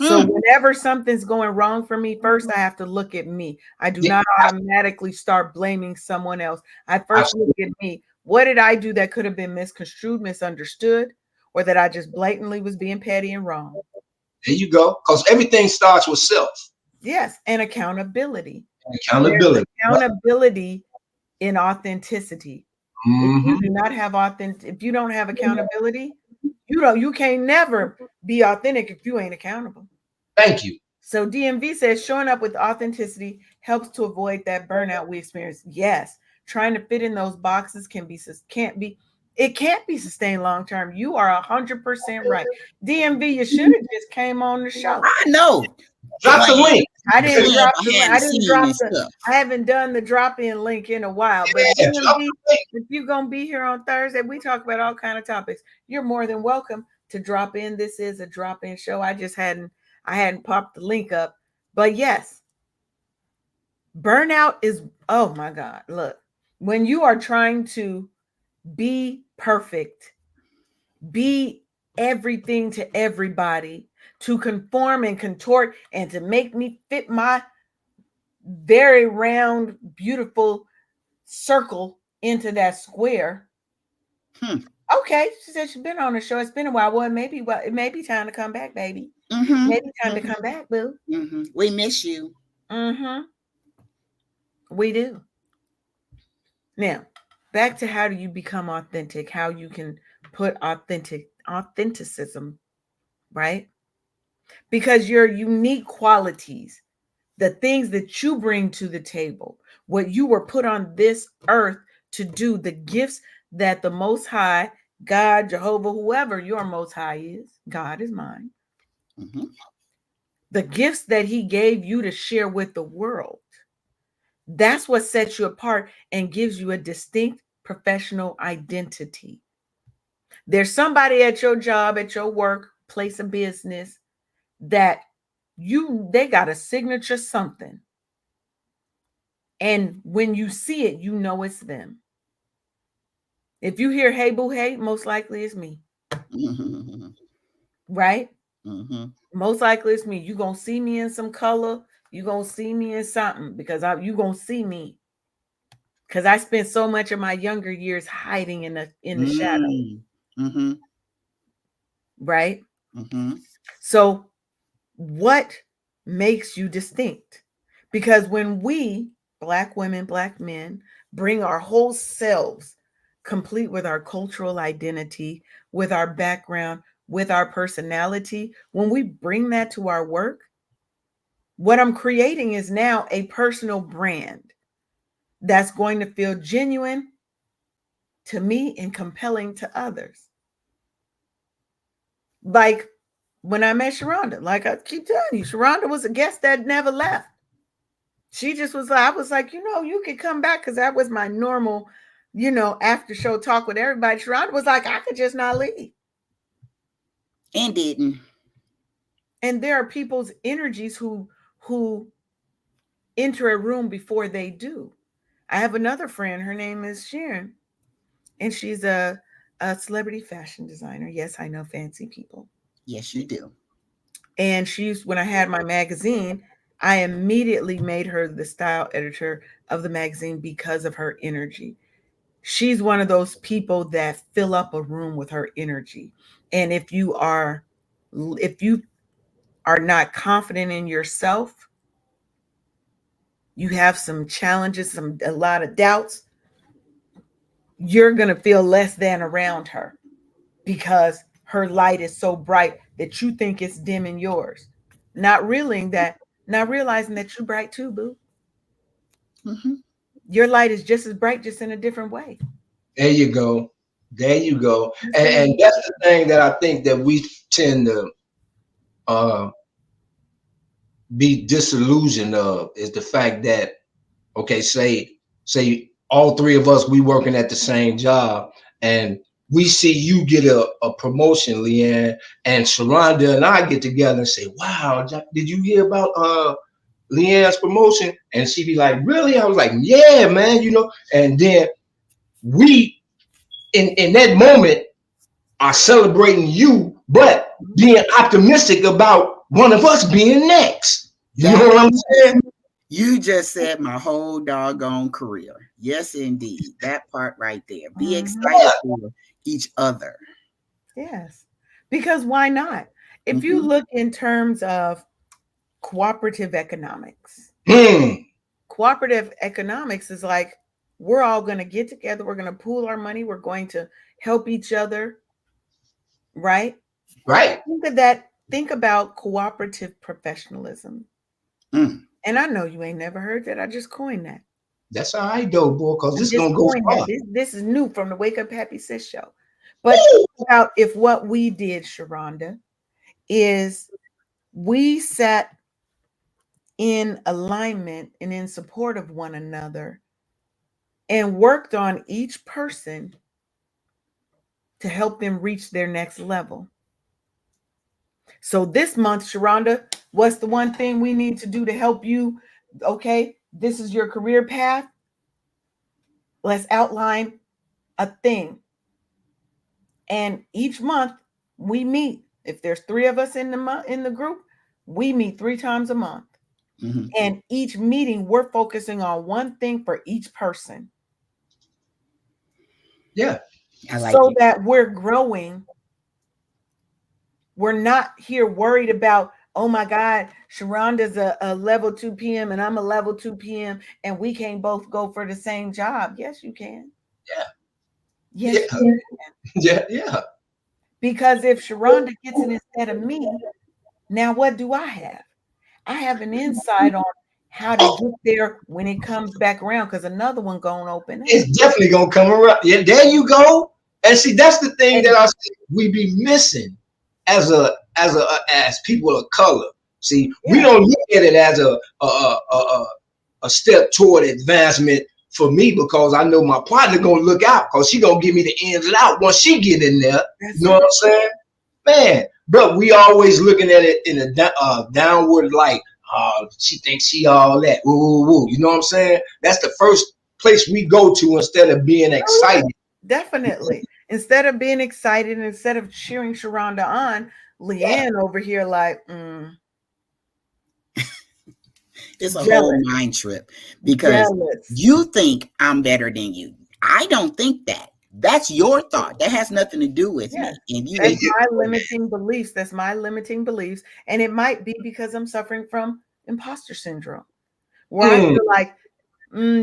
So Hmm. whenever something's going wrong for me, first I have to look at me. I do Yeah, not automatically start blaming someone else. I first look absolutely. at me. What did I do that could have been misconstrued, misunderstood, or that I just blatantly was being petty and wrong? There you go. Cause everything starts with self Yes, and accountability. and There's accountability. accountability in authenticity. If you Mm-hmm. do not have if you don't have accountability, You can't never be authentic if you ain't accountable. Thank you. So DMV says showing up with authenticity helps to avoid that burnout we experience. Yes, trying to fit in those boxes can't be sustained long term. You are 100% right. DMV, you should have just came on the show. I know. Drop the Plan, link. I didn't plan drop the behind I the didn't scene drop and the stuff. I haven't done the drop in link in a while. But Yeah, drop DMV, the link. if you're gonna be here on Thursday, we talk about all kind of topics. You're more than welcome to drop in. This is a drop in show. I hadn't popped the link up. But yes, burnout is, oh my God. Look, when you are trying to be perfect, be everything to everybody, to conform and contort and to make me fit my very round, beautiful circle into that square. Hmm. Okay, she said she's been on the show. It's been a while. Well, it may be time to come back, baby. Mm-hmm. Maybe time to Mm-hmm. come back, boo. Mm-hmm. We miss you. Mm-hmm. We do. Now, back to how do you become authentic? How you can put authenticism, right? Because your unique qualities, the things that you bring to the table, what you were put on this earth to do, the gifts that the Most High, God, Jehovah, whoever your Most High is, God is mine, Mm-hmm. the gifts that He gave you to share with the world, that's what sets you apart and gives you a distinct professional identity. There's somebody at your job, at your work, place of business that they got a signature something. And when you see it, you know it's them. If you hear hey boo hey, most likely it's me. Mm-hmm. Right? Mm-hmm. Most likely it's me. You gonna see me in some color, you gonna see me in something because you gonna see me. Because I spent so much of my younger years hiding in the shadow. Mm-hmm. Right? Mm-hmm. So what makes you distinct? Because when we, Black women, Black men, bring our whole selves, complete with our cultural identity, with our background, with our personality, when we bring that to our work, what I'm creating is now a personal brand that's going to feel genuine to me and compelling to others. Like when I met Sharonda, like I keep telling you, Sharonda was a guest that never left. She just was like, I was like, you could come back because that was my normal, after show talk with everybody. Sharonda was like, I could just not leave. And didn't. And there are people's energies who enter a room before they do. I have another friend. Her name is Sharon, and she's a celebrity fashion designer. Yes, I know fancy people. Yes, you do. And when I had my magazine, I immediately made her the style editor of the magazine because of her energy. She's one of those people that fill up a room with her energy. And if you are not confident in yourself, you have some challenges, a lot of doubts, you're going to feel less than around her because her light is so bright that you think it's dimming yours. Not realizing that, not realizing that you're bright too, boo. Mm-hmm. Your light is just as bright, just in a different way. There you go. There you go. And that's the thing that I think that we tend to uh, be disillusioned of is the fact that, okay, say all three of us, we working at the same job, and we see you get a promotion, Leanne, and Sharonda and I get together and say, wow, did you hear about Leanne's promotion? And she be like, really? I was like, yeah, man, and then we in that moment are celebrating you, but being optimistic about one of us being next. You know That what I'm saying? You just said my whole doggone career. Yes, indeed. That part right there. Be excited for each other. Yes. Because why not? If you Mm-hmm. look in terms of cooperative economics, Hmm. cooperative economics is like we're all going to get together, we're going to pool our money, we're going to help each other, right? Right. Think of that. Think about cooperative professionalism. Mm. And I know you ain't never heard that. I just coined that. That's all right though, boy, because I this is just gonna go coined that. far. This is new from the Wake Up Happy Sis show. But Woo! think about if what we did, Sharonda, is we sat in alignment and in support of one another and worked on each person to help them reach their next level. So this month, Sharonda, what's the one thing we need to do to help you? Okay, this is your career path. Let's outline a thing. And each month we meet. If there's 3 of us in the group, we meet 3 times a month. Mm-hmm. And each meeting we're focusing on one thing for each person. Yeah. I like So it. that we're growing. We're not here worried about, oh my God, Sharonda's a level 2 PM and I'm a level 2 PM and we can't both go for the same job. Yes, you can. Yeah. Yes, Yeah. you can. Yeah. Yeah. Because if Sharonda gets it instead of me, now what do I have? I have an insight on how to Oh, get there when it comes back around because another one gonna open up. it's definitely gonna come around. Yeah, there you go. And see, that's the thing that And I say we be missing as people of color. See, we yeah, don't look at it as a step toward advancement for me because I know my partner gonna look out because she gonna give me the ins and out once she get in there. You that's know right. what I'm saying, man? But we always looking at it in a downward light. She thinks she all that. Woo, woo, woo. You know what I'm saying? That's the first place we go to instead of being Oh yeah, excited. definitely. Instead of being excited, instead of cheering Sharonda on, Yeah. Leanne over here like It's a whole jealous, mind trip because jealous. you think I'm better than you. I don't think that. That's your thought. That has nothing to do with Yes. me. And you That's need Yeah. to my know that. limiting beliefs. That's my limiting beliefs. And it might be because I'm suffering from imposter syndrome, where I Mm, feel like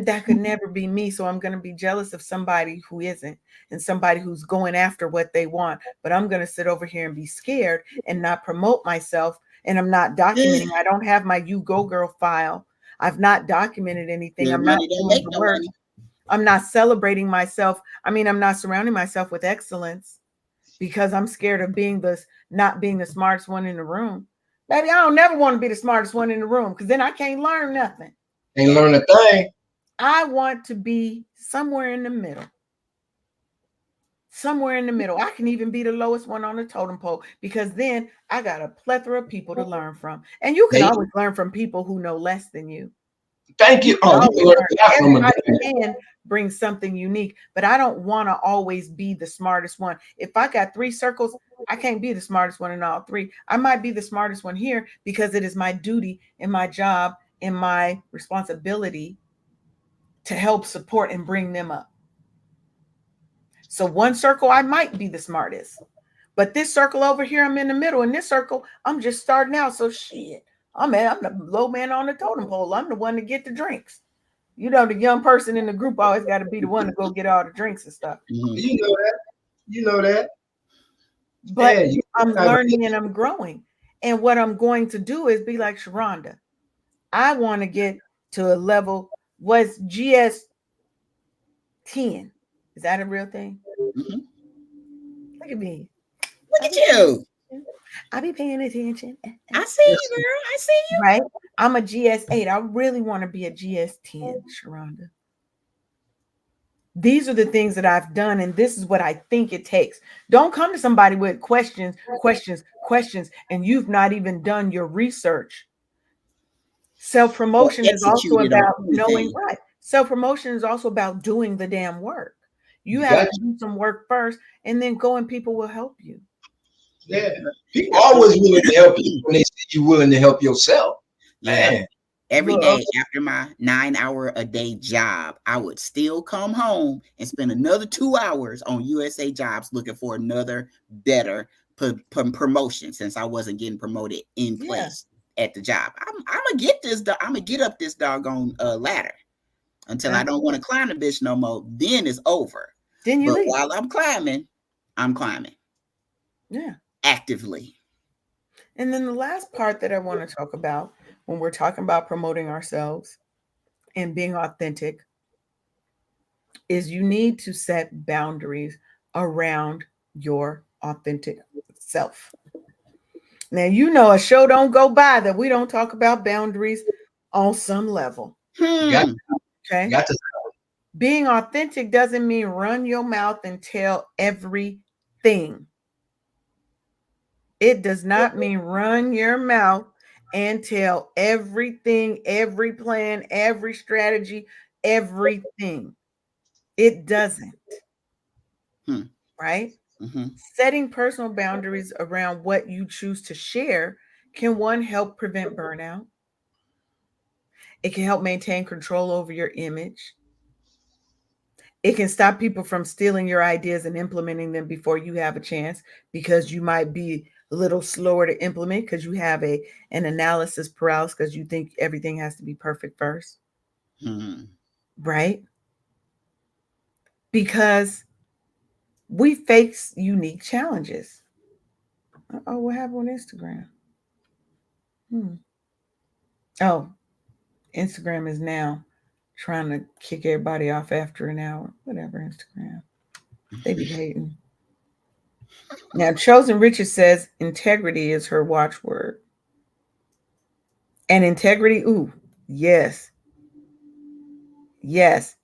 that could never be me. So I'm going to be jealous of somebody who isn't and somebody who's going after what they want. But I'm going to sit over here and be scared and not promote myself. And I'm not documenting. I don't have my You Go Girl file. I've not documented anything. Your I'm not money don't doing make the no work. money. I'm not celebrating myself. I mean, I'm not surrounding myself with excellence because I'm scared of being not being the smartest one in the room. Baby, I don't never want to be the smartest one in the room because then I can't learn nothing. ain't learn a thing. I want to be somewhere in the middle. Somewhere in the middle. I can even be the lowest one on the totem pole because then I got a plethora of people to learn from. And you can They always learn from people who know less than you. thank You you. can Oh, you always can learn learn. a lot from a Everybody day. can bring something unique, but I don't want to always be the smartest one. If I got 3 circles, I can't be the smartest one in all 3. I might be the smartest one here because it is my duty and my job and my responsibility to help support and bring them up. So one circle, I might be the smartest. But this circle over here, I'm in the middle. In this circle, I'm just starting out. So shit. I'm the low man on the totem pole. I'm the one to get the drinks. You know, the young person in the group always got to be the one to go get all the drinks and stuff. Mm-hmm. You know that. You know that. But Yeah. You I'm gotta learning and I'm growing. And what I'm going to do is be like Sharonda. I want to get to a level, what's GS 10? Is that a real thing? Mm-hmm. Look at me. Look I at be paying you. attention. I be paying attention. I see you, listen. girl. I see you. Right? I'm a GS 8. I really want to be a GS 10, Sharonda. These are the things that I've done, and this is what I think it takes. Don't come to somebody with questions, questions, questions, and you've not even done your research. Self Or promotion is also executed on about knowing anything. right. Self promotion is also about doing the damn work. You You have got to do some work first, and then go and people will help you. Yeah. People After always willing to help you when they say you're willing to help yourself. yeah. Man, Every Look, day after my 9 hour a day job, I would still come home and spend another 2 hours on USA Jobs looking for another better promotion since I wasn't getting promoted in yeah, place at the job. I'm gonna get this. I'm gonna get up this doggone ladder until I don't want to absolutely. climb the bitch no more. Then it's over. Then you But leave. while I'm climbing, I'm climbing. Yeah. actively. And then the last part that I want to talk about when we're talking about promoting ourselves and being authentic is you need to set boundaries around your authentic self. Now, you know, a show don't go by that we don't talk about boundaries on some level. Got Hmm. Okay. got to Being authentic doesn't mean run your mouth and tell everything. It does not mean run your mouth and tell everything, every plan, every strategy, everything. It doesn't, Hmm. right? Hmm. Setting personal boundaries around what you choose to share can one help prevent burnout. It can help maintain control over your image. It can stop people from stealing your ideas and implementing them before you have a chance because you might be a little slower to implement because you have an analysis paralysis because you think everything has to be perfect first, Hmm. right? Because we face unique challenges. Oh, what happened on Instagram? Hmm. Oh, Instagram is now trying to kick everybody off after an hour. Whatever, Instagram. They be hating. Now, Chosen Richard says integrity is her watchword. And integrity, ooh, yes, yes.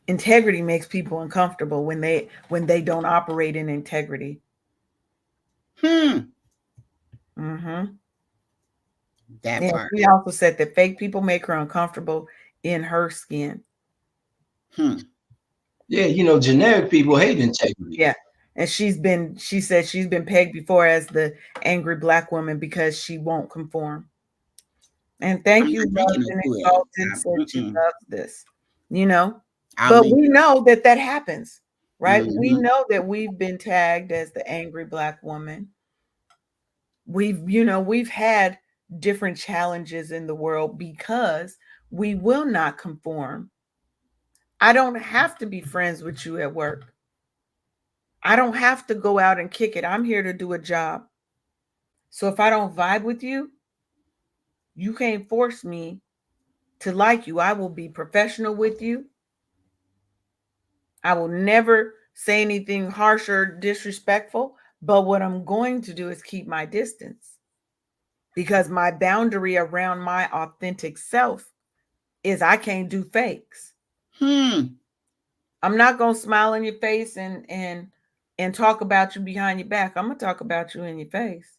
Integrity makes people uncomfortable when they don't operate in integrity. Hmm. Mm-hmm. That Yeah, part. she also said that fake people make her uncomfortable in her skin. Hmm. yeah, generic people hate integrity. Yeah. And she said she's been pegged before as the angry black woman because she won't conform. And I'm thank you, not Loved drinking no and Kool-Aid. Exalted said she Mm-mm. loves this, you know. I'll But leave. we know that that happens, right? We Hmm. know that we've been tagged as the angry black woman. We've had different challenges in the world because we will not conform. I don't have to be friends with you at work. I don't have to go out and kick it. I'm here to do a job. So if I don't vibe with you, you can't force me to like you. I will be professional with you. I will never say anything harsh or disrespectful. But what I'm going to do is keep my distance because my boundary around my authentic self is I can't do fakes. Hmm. I'm not gonna smile in your face and talk about you behind your back. I'm gonna talk about you in your face.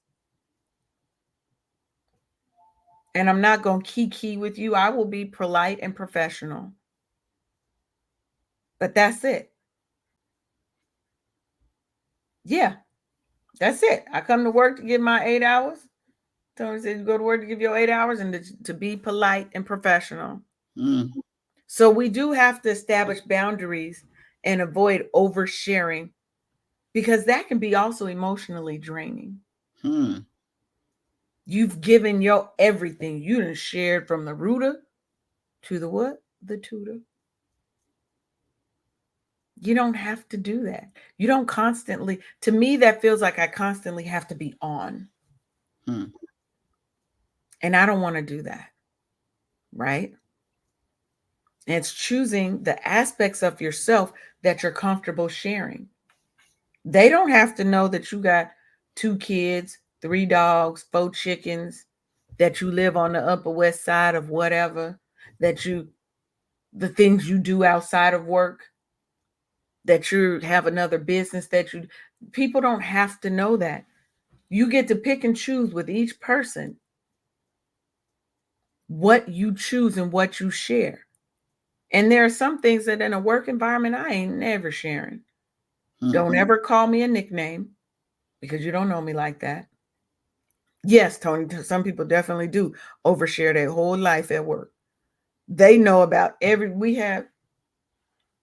And I'm not gonna kiki with you. I will be polite and professional. But that's it. Yeah, that's it. I come to work to give my 8 hours. Tony said you go to work to give your 8 hours and to be polite and professional. Hmm. So we do have to establish boundaries and avoid oversharing because that can be also emotionally draining. Hmm. You've given your everything. You done shared from the rooter to the what? The tutor. You don't have to do that. You don't constantly, to me, that feels like I constantly have to be on. Hmm. And I don't want to do that. Right. And it's choosing the aspects of yourself that you're comfortable sharing. They don't have to know that you got 2 kids, 3 dogs, 4 chickens, that you live on the Upper West Side of whatever, that the things you do outside of work, that you have another business people don't have to know that. You get to pick and choose with each person what you choose and what you share. And there are some things that in a work environment I ain't never sharing. Hmm. Don't ever call me a nickname because you don't know me like that. Yes, Tony, some people definitely do overshare their whole life at work. They know about every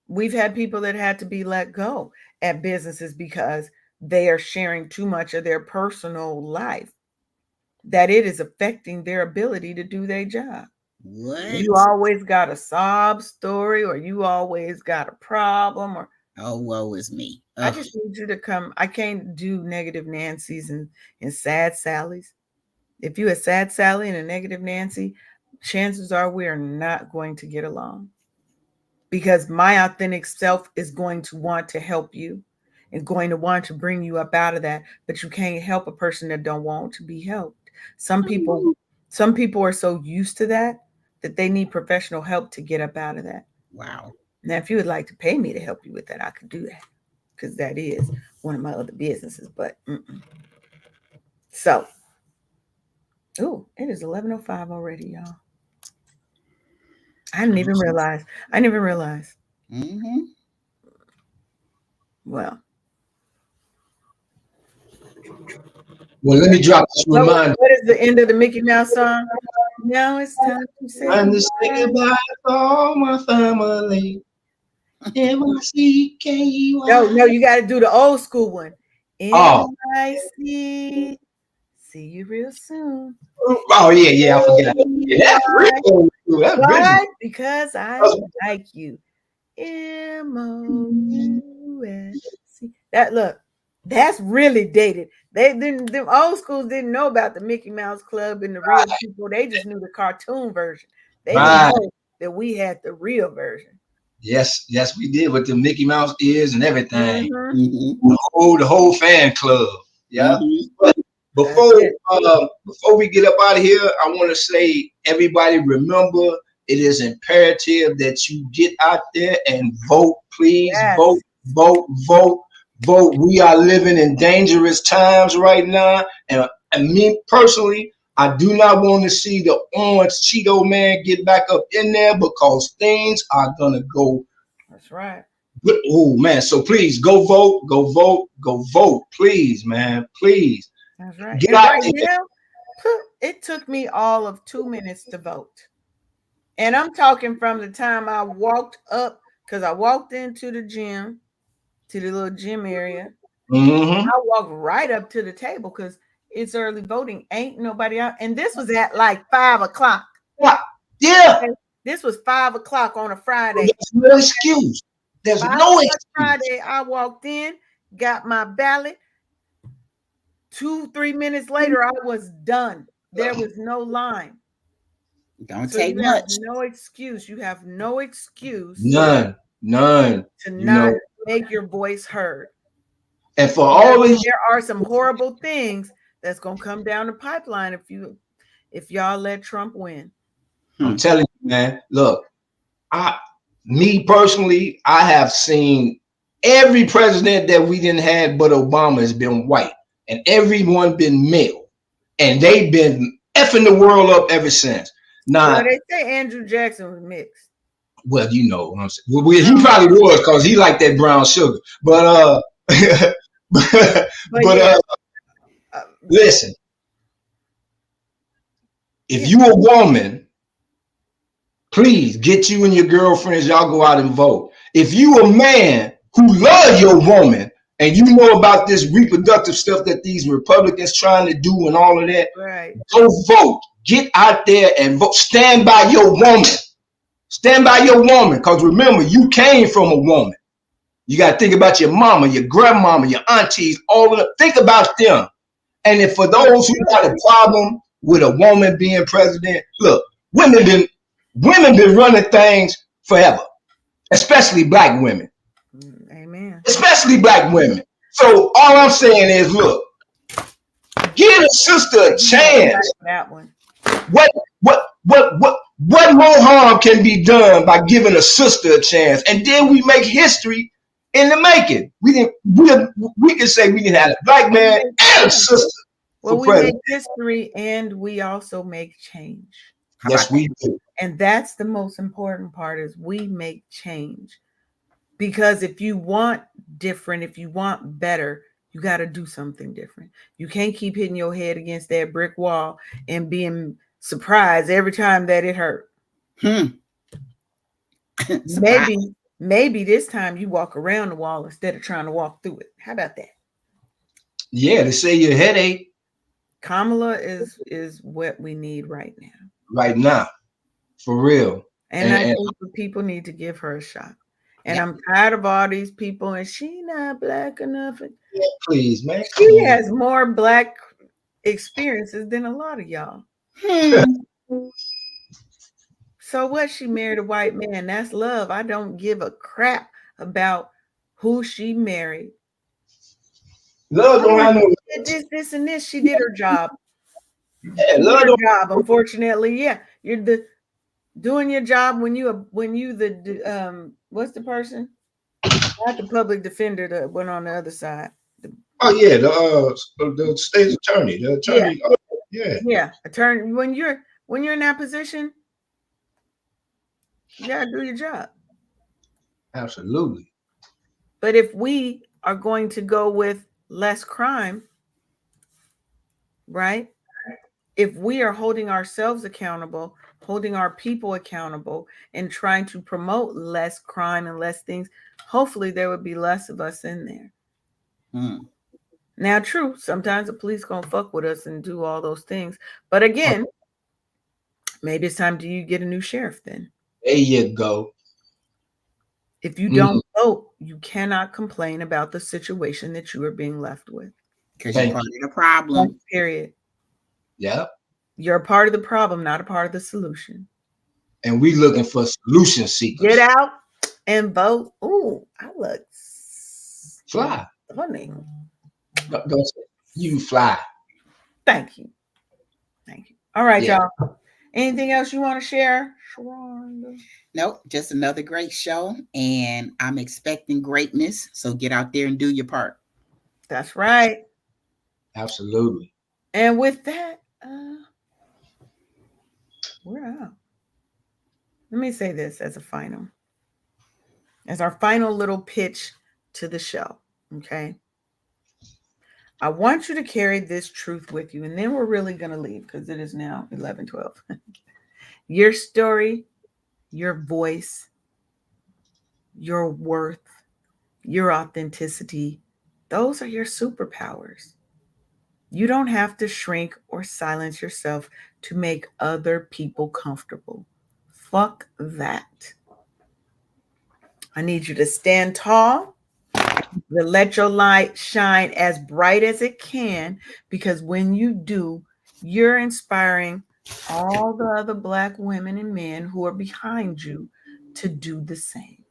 we've had people that had to be let go at businesses because they are sharing too much of their personal life that it is affecting their ability to do their job. You What? always got a sob story or you always got a problem or Oh, woe is me. I Ugh. just need you to come. I can't do negative Nancy's and sad Sallys. If you a sad Sally and a negative Nancy, chances are we are not going to get along, because my authentic self is going to want to help you and going to want to bring you up out of that, but you can't help a person that don't want to be helped. Some people some people are so used to that they need professional help to get up out of that. Wow. Now, if you would like to pay me to help you with that, I could do that, because that is one of my other businesses. But so, oh, it is 11:05 already, y'all. I didn't even realize. I didn't even realize. Mm-hmm. Well, Well, let me drop this reminder. what is the end of the Mickey Mouse song? Now it's time to say Time to say goodbye. goodbye to all my family. No, MICKEY. no, you got to do the old school one. Oh, MIC. See you real soon. oh yeah, I forgot. Yeah, that's real. That's original. Why? Because I like you. MOUSC. That look, that's really dated. They didn't. Them old schools didn't know about the Mickey Mouse Club and the real people. They just knew the cartoon version. They didn't Right. know that we had the real version. Yes, we did with the Mickey Mouse ears and everything. Mm-hmm. Mm-hmm. The whole fan club. Yeah. Mm-hmm. But That's before it. before we get up out of here, I want to say, everybody, remember, it is imperative that you get out there and vote. Please Yes. vote, vote, vote, vote. We are living in dangerous times right now, and me personally, I do not want to see the orange Cheeto man get back up in there, because things are gonna go. That's right. Oh man, so please go vote, go vote, go vote, please, man, please That's right. get And out right there. now, it took me all of 2 minutes to vote. And I'm talking from the time I walked up, because I walked into the gym, to the little gym area. Hmm. I walked right up to the table because it's early voting. Ain't nobody out. And this was at like 5 o'clock. Yeah, yeah. Okay? This was 5 o'clock on a Friday. There's no excuse. There's 5 no o'clock excuse. Friday, I walked in, got my ballot. 2, 3 minutes later, I was done. There was no line. Don't So take you have much. no excuse. You have no excuse None. to You not know, make your voice heard. and for There, all of you, there are some horrible things that's gonna come down the pipeline if y'all let Trump win. I'm Hmm. telling you, man. Look, I, me personally, I have seen every president that we didn't have, but Obama has been white, and everyone been male, and they've been effing the world up ever since. Well, Now, they say Andrew Jackson was mixed. well, you know what I'm saying. Well, I he don't probably know. was, because he liked that brown sugar. But but, But but yeah, uh, listen, if yeah, you a woman, please get you and your girlfriends, y'all go out and vote. If you a man who love your woman, and you know about this reproductive stuff that these Republicans trying to do and all of that, right. go vote. Get out there and vote. Stand by your woman. Stand by your woman, because remember, you came from a woman. You got to think about your mama, your grandmama, your aunties, all of them. Think about them. And if for You those who got a problem with a woman being president, look, women been women been running things forever, especially black women, Amen. especially black women. So all I'm saying is, look, give a sister a You know, I'm back chance. for that one. What what more harm can be done by giving a sister a chance? And then we make history in the making. We can say we can have a black man and a sister Well, for we make president. history and we also make change. How Yes, about that? we do. And that's the most important part, is we make change. Because if you want different, if you want better, you got to do something different. You can't keep hitting your head against that brick wall and being surprised every time that it hurt. Hmm. Surprise. Maybe this time you walk around the wall instead of trying to walk through it. How about that? Yeah, to say your headache Kamala is what we need right now. right now, for real. And I And think the people need to give her a shot. And Yep. I'm tired of all these people, and she not black enough. Yeah, please, man, come She on. has more black experiences than a lot of y'all. Hmm. So what? She married a white man. That's love. I don't give a crap about who she married. Love don't Oh, have no. she did this, and this. She did her job. Yeah, She did love her don't. job. Unfortunately, yeah, you're doing your job when you the what's the person? Not the public defender that went on the other side. The, Oh yeah, the state attorney, the yeah, attorney. Oh, yeah, yeah. Attorney. When you're in that position, you gotta do your job. absolutely. But if we are going to go with less crime, right? If we are holding ourselves accountable, holding our people accountable, and trying to promote less crime and less things, hopefully there would be less of us in there. Hmm. Now, true, sometimes the police gonna fuck with us and do all those things. But again, maybe it's time to you get a new sheriff then. There you go. If you Mm, don't vote, you cannot complain about the situation that you are being left with. Because you're thank part you. of the problem. Period. Yeah, You're a part of the problem, not a part of the solution. and we looking for solution Get seekers. out and vote. Ooh, I look Fly. stunning. Don't say you fly. Thank you. Thank you. All right, Yeah, y'all. Anything else you want to share? Sharonda? Nope, just another great show. And I'm expecting greatness. So get out there and do your part. That's right. absolutely. And with that, we're out. Let me say this as our final little pitch to the show. Okay. I want you to carry this truth with you, and then we're really going to leave because it is now 11:12. Your story, your voice, your worth, your authenticity, those are your superpowers. You don't have to shrink or silence yourself to make other people comfortable. Fuck that. I need you to stand tall, to let your light shine as bright as it can, because when you do, you're inspiring all the other Black women and men who are behind you to do the same.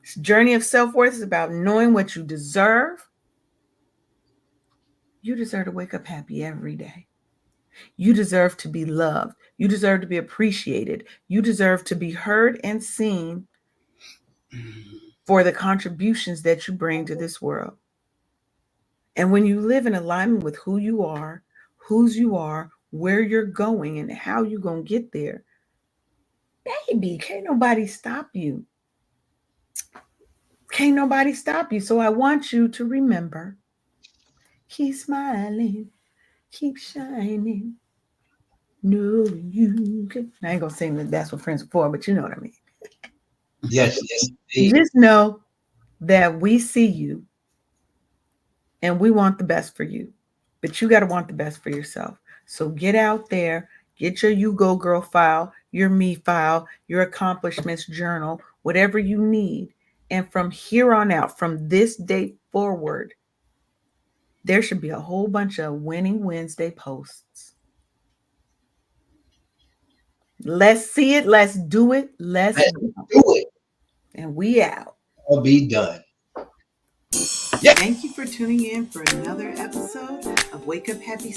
This journey of self-worth is about knowing what you deserve. You deserve to wake up happy every day. You deserve to be loved. You deserve to be appreciated. You deserve to be heard and seen for the contributions that you bring to this world. And when you live in alignment with who you are, whose you are, where you're going, and how you're going to get there, baby, can't nobody stop you. Can't nobody stop you. So I want you to remember, keep smiling, keep shining. No, you can. I ain't going to sing that That's What Friends Are For, but you know what I mean. Yes, yes, indeed. Just know that we see you and we want the best for you, but you got to want the best for yourself. So get out there, get your You Go Girl file, your me file, your accomplishments journal, whatever you need. And from here on out, from this date forward, there should be a whole bunch of Winning Wednesday posts. Let's see it. Let's do it. Let's Let's go. do it. And we out. I'll be done. Yeah. Thank you for tuning in for another episode of Wake Up Happy